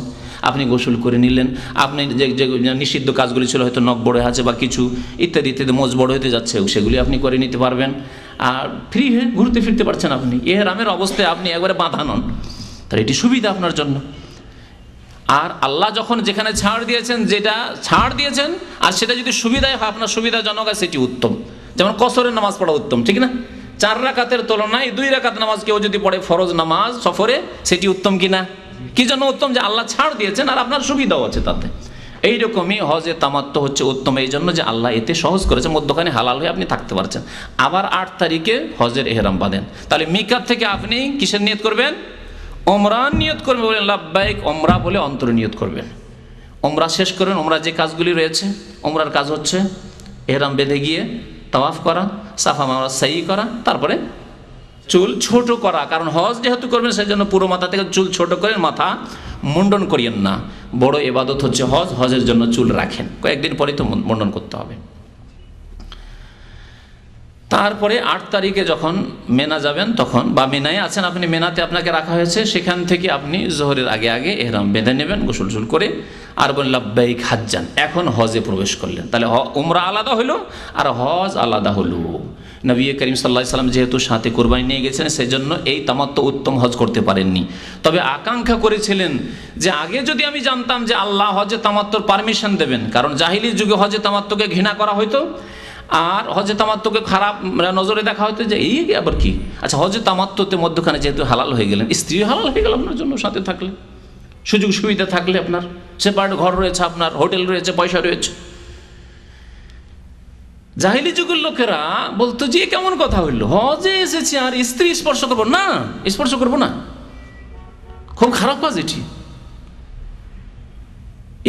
আপনি গোসল করে নিলেন, আপনি যে নিষিদ্ধ কাজগুলি ছিল, হয়তো নখ বড় আছে বা কিছু ইত্যাদি ইত্যাদি, মোজ বড় হতে যাচ্ছে, সেগুলি আপনি করে নিতে পারবেন, আর ফ্রি হয়ে ঘুরতে ফিরতে পারছেন। আপনি ইহরামের অবস্থায় আপনি একবারে বাঁধা নন, তাহলে এটি সুবিধা আপনার জন্য। আর আল্লাহ যখন যেখানে ছাড় দিয়েছেন, যেটা ছাড় দিয়েছেন, আর সেটা যদি সুবিধায় হয়, আপনার সুবিধাজনক হয়, সেটি উত্তম। যেমন কসরের নামাজ পড়া উত্তম, ঠিক না? 4 রাকাতের তুলনায় 2 রাকাত নামাজ কেউ যদি পড়ে ফরজ নামাজ সফরে, সেটি উত্তম কিনা? কি জন্য উত্তম? যে আল্লাহ ছাড় দিয়েছেন আর আপনার সুবিধাও আছে তাতে। এইরকমই হজে তামাত্তু হচ্ছে উত্তম, এই জন্য যে আল্লাহ এতে সহজ করেছে, মধ্যখানে হালাল হয়ে আপনি থাকতে পারছেন। আবার 8 তারিখে হজের এহরাম বাঁধেন, তাহলে মিকাত থেকে আপনি কিসের নিয়ত করবেন? ওমরার নিয়ত করবেন। বলেন লাব্বাইক ওমরা বলে অন্তরে নিয়ত করবেন। ওমরা শেষ করবেন। ওমরা যে কাজগুলি রয়েছে, ওমরার কাজ হচ্ছে এহরাম বেঁধে গিয়ে তাওয়াফ করা, সাফা মারওয়া সাই করা, তারপরে চুল ছোট করা। কারণ হজ যেহেতু করবেন, সেই জন্য পুরো মাথা থেকে চুল ছোট করে মাথা মুন্ডন করিয়েন না। বড় ইবাদত হচ্ছে হজ, হজের জন্য চুল রাখেন, কয়েকদিন পরে তো মুন্ডন করতে হবে। তারপরে 8 তারিখে যখন মেনা যাবেন তখন, বা মেনায় আছেন আপনি, মেনাতে আপনাকে রাখা হয়েছে, সেখান থেকে আপনি জোহরের আগে আগে এহরাম বেঁধে নেবেন গোসল টোসল করে, আর বলেন লাব্বাইক হাজ্জান, এখন হজে প্রবেশ করলেন। তাহলে উমরা আলাদা হলো আর হজ আলাদা হলো। নবী করিম সাল্লাল্লাহু আলাইহি সাল্লাম যেহেতু সাথে কোরবানি নিয়ে গেছেন, সেজন্য এই তামাত্তু উত্তম হজ করতে পারেননি। তবে আকাঙ্ক্ষা করেছিলেন যে আগে যদি আমি জানতাম যে আল্লাহ হজে তামাত্তুর পারমিশন দেবেন, কারণ জাহিলি যুগে হজে তামাত্তুকে ঘৃণা করা হতো আর হজে তামাত্তুকে খারাপ নজরে দেখা হতো, যে এই আবার কি। আচ্ছা, হজে তামাত্তুতে মধ্যখানে যেহেতু হালাল হয়ে গেলেন, স্ত্রী হালাল হয়ে গেল আপনার জন্য, সাথে থাকলে, সুযোগ সুবিধা থাকলে, আপনার সেপারেট ঘর রয়েছে, আপনার হোটেল রয়েছে, পয়সা রয়েছে। জাহিলি যুগের লোকেরা বলতো যে কেমন কথা হইল, হজে এসেছি আর স্ত্রী স্পর্শ করবো না, স্পর্শ করবো না, খুব খারাপ কাজ এটি।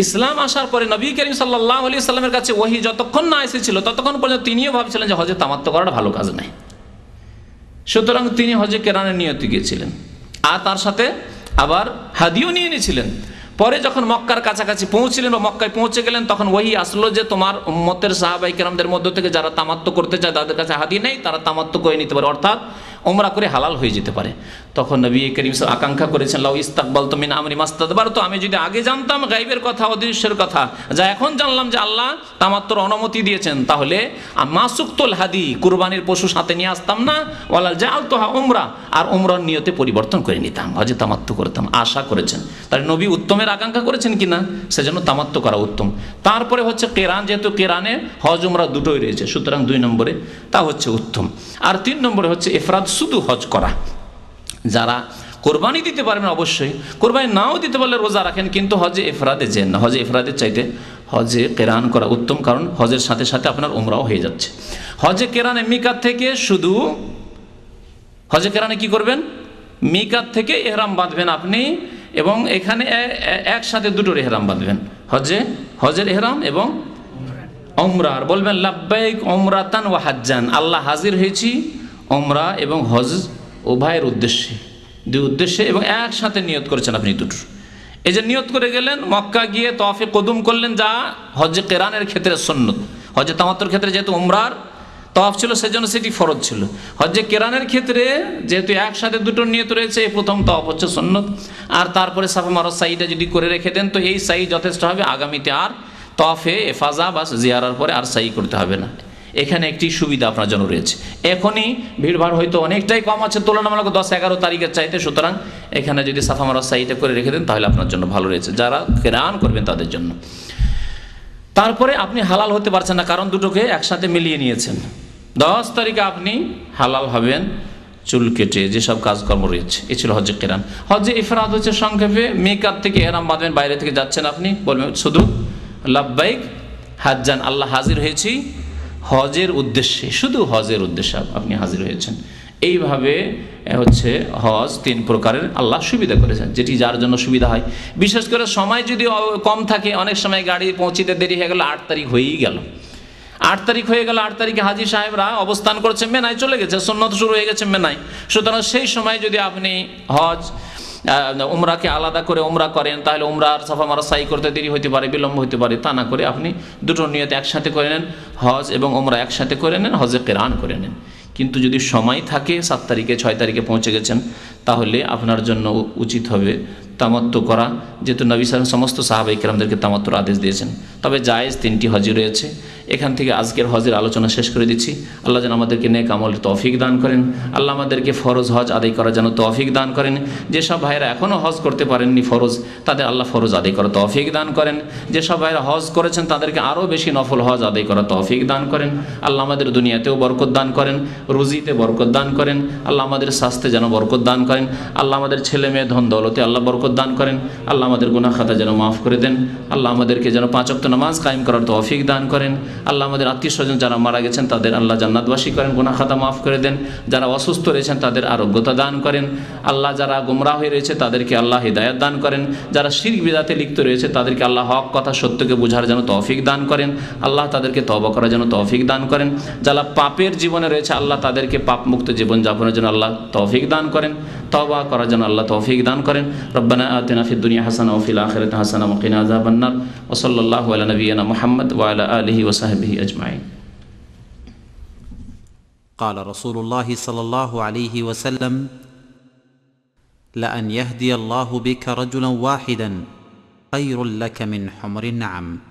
ইসলাম আসার পরে নবী করিম সাল্লাল্লাহু আলাইহি সাল্লামের কাছে ওহী যতক্ষণ না এসেছিল ততক্ষণ পর্যন্ত তিনিও ভাবছিলেন যে হজে তামাত্তু করাটা ভালো কাজ নয়। সুতরাং তিনি হজে কেরানের নিয়তে গিয়েছিলেন, আর তার সাথে আবার হাদিও নিয়ে নিয়েছিলেন। পরে যখন মক্কার কাছাকাছি পৌঁছলেন বা মক্কায় পৌঁছে গেলেন, তখন ওহী আসলো যে তোমার উম্মতের সাহাবায়ে কেরামদের মধ্য থেকে যারা তামাত্তু করতে চায় তাদের কাছে হাদি নেই, তারা তামাত্তু করে নিতে পারে, অর্থাৎ ওমরা করে হালাল হয়ে যেতে পারে। তখন নবী করিম আকাঙ্ক্ষা করেছেন লাউ ইস্তাকবালতু মিন আমরি মাস্তাদবারতু, আমি যদি আগে জানতাম গায়বের কথা, অদৃশ্যের কথা, যা এখন জানলাম যে আল্লাহ তামাত্তুর অনুমতি দিয়েছেন, তাহলে মাসুকতুল হাদি, কুরবানির পশু সাথে নিয়ে আসতাম না, ওয়ালা জাআলতুহা উমরা, আর উমরার নিয়তে পরিবর্তন করে নিতাম, হজে তামাত্তু করতাম। আশা করেছেন, তাহলে নবী উত্তমের আকাঙ্ক্ষা করেছেন কিনা, সেজন্য তামাত্তু করা উত্তম। তারপরে হচ্ছে কেরান, যেহেতু কেরানে হজ উমরা দুটোই রয়েছে, সুতরাং 2 নম্বরে তা হচ্ছে উত্তম। আর 3 নম্বরে হচ্ছে ইফরাদ, শুধু হজ করা। যারা কোরবানি দিতে পারবেন অবশ্যই, কোরবানি নাও দিতে পারলে রোজা রাখেন, কিন্তু হজে ইফরাদে যেন না, হজে ইফরাদের চাইতে হজে কেরান করা উত্তম, কারণ হজের সাথে সাথে আপনার উমরাও হয়ে যাচ্ছে। হজে কেরানে মিকাত থেকে শুধু, হজে কেরানে কি করবেন, মিকাত থেকে এহরাম বাঁধবেন আপনি, এবং এখানে একসাথে দুটোর এহরাম বাঁধবেন, হজের এহরাম এবং উমরার। বলবেন লাব্বাইক উমরাতান ওয়া হাজ্জান, আল্লাহ হাজির হয়েছি উমরা এবং হজ উভয়ের উদ্দেশ্যে, 2 উদ্দেশ্যে, এবং একসাথে নিয়ত করেছেন আপনি দুটোর। এই যে নিয়ত করে গেলেন, মক্কা গিয়ে তওয়াফে কুদুম করলেন, যা হজে কেরানের ক্ষেত্রে সুন্নত। হজে তামাত্তুর ক্ষেত্রে যেহেতু উমরার তওয়াফ ছিল, সেজন্য সেটি ফরজ ছিল। হজে কেরানের ক্ষেত্রে যেহেতু একসাথে দুটোর নিয়ত রয়েছে, এই প্রথম তওয়াফ হচ্ছে সুন্নত, আর তারপরে সাফা মারওয়া সাইটা যদি করে রেখে দেন তো এই সাই যথেষ্ট হবে, আগামীতে আর তওয়াফে এফাজা বা জিয়ারার পরে আর সাই করতে হবে না। এখানে একটি সুবিধা আপনার জন্য রয়েছে, এখনই ভিড়ভাড় হয়তো অনেকটাই কম আছে তুলনামূলক 10-11 তারিখের চাইতে, সুতরাং এখানে যদি সাফা মারওয়া সাইটা করে রেখে দেন তাহলে আপনার জন্য ভালো রয়েছে, যারা কেরান করবেন তাদের জন্য। তারপরে আপনি হালাল হতে পারছেন না, কারণ দুটোকে একসাথে মিলিয়ে নিয়েছেন। 10 তারিখে আপনি হালাল হবেন চুল কেটে, যেসব কাজকর্ম রয়েছে। এ ছিল হজে কেরান। হজে ইফরাদ হচ্ছে সংক্ষেপে মিকাত থেকে এহরাম বাঁধবেন, বাইরে থেকে যাচ্ছেন আপনি, বলবেন শুধু লাব্বাইক হাজ্জান, আল্লাহ হাজির হয়েছি হজের উদ্দেশ্যে, শুধু হজের উদ্দেশ্যে আপনি হাজির হয়েছেন। এইভাবে হচ্ছে হজ 3 প্রকারের আল্লাহ সুবিধা করেছেন, যেটি যার জন্য সুবিধা হয়। বিশেষ করে সময় যদি কম থাকে, অনেক সময় গাড়ি পৌঁছিতে দেরি হয়ে গেল, 8 তারিখ হয়েই গেল, 8 তারিখ হয়ে গেল, 8 তারিখে হাজি সাহেবরা অবস্থান করছে মেনায়, চলে গেছে, সুন্নত শুরু হয়ে গেছে মেনায়। সুতরাং সেই সময় যদি আপনি হজ উমরাকে আলাদা করে উমরা করেন, তাহলে উমরার সাফা মারা সাই করতে দেরি হতে পারে, বিলম্ব হতে পারে। তা না করে আপনি দুটো নিয়ত একসাথে করে নেন, হজ এবং উমরা একসাথে করে নেন, হজে কেরান করে নেন। কিন্তু যদি সময় থাকে, 7 তারিখে 6 তারিখে পৌঁছে গেছেন, তাহলে আপনার জন্য উচিত হবে তামাত্তু করা, যেহেতু নবী সাল্লাল্লাহু সমস্ত সাহাবায়ে কেরামদেরকে তামাত্তুর আদেশ দিয়েছেন। তবে জায়েজ 3টি হজই রয়েছে। এখান থেকে আজকের হজের আলোচনা শেষ করে দিচ্ছি। আল্লাহ যেন আমাদেরকে নেক আমলের তৌফিক দান করেন, আল্লাহ আমাদেরকে ফরজ হজ আদায় করার জন্য তৌফিক দান করেন। যেসব ভাইরা এখনও হজ করতে পারেননি ফরজ, তাদের আল্লাহ ফরজ আদায় করার তৌফিক দান করেন। যেসব ভাইরা হজ করেছেন তাদেরকে আরও বেশি নফল হজ আদায় করার তৌফিক দান করেন। আল্লাহ আমাদের দুনিয়াতেও বরকত দান করেন, রুজিতে বরকত দান করেন। আল্লাহ আমাদের স্বাস্থ্যে যেন বরকত দান করেন। আল্লাহ আমাদের ছেলে মেয়ে ধন দৌলতে আল্লাহ বরকত দান করেন। আল্লাহ আমাদের গুনাহ খাতা যেন মাফ করে দেন। আল্লাহ আমাদেরকে যেন 5 ওয়াক্ত নামাজ কায়েম করার তৌফিক দান করেন। আল্লাহ আমাদের আত্মীয় স্বজন যারা মারা গেছেন তাদের আল্লাহ জান্নাতবাসী করেন, গুনাহ খাতা মাফ করে দেন। যারা অসুস্থ রয়েছেন তাদের আরোগ্যতা দান করেন। আল্লাহ যারা গোমরাহ হয়ে রয়েছে তাদেরকে আল্লাহ হিদায়াত দান করেন। যারা শিরক বিদআতে লিপ্ত রয়েছে তাদেরকে আল্লাহ হক কথা সত্যকে বোঝার যেন তৌফিক দান করেন। আল্লাহ তাদেরকে তওবা করার জন্য তৌফিক দান করেন। যারা পাপের জীবনে রয়েছে আল্লাহ তাদেরকে পাপ মুক্ত জীবন যাপনের জন্য আল্লাহ তৌফিক দান করেন। তওবা করার জন্য আল্লাহ তৌফিক দান করেন। রব্বানা আতিনা ফিদ দুনিয়া হাসানা ওয়া ফিল আখিরাতি হাসানা ওয়া কিনা আযাবান নার। ওয়া সাল্লাল্লাহু আলা নাবিয়িনা মুহাম্মদ ওয়া আলা আলিহি ওয়া সাহবিহি আজমাইন। قال رسول الله صلى الله عليه وسلم: لأن يهدي الله بك رجلا واحدا خير لك من حمر النعم.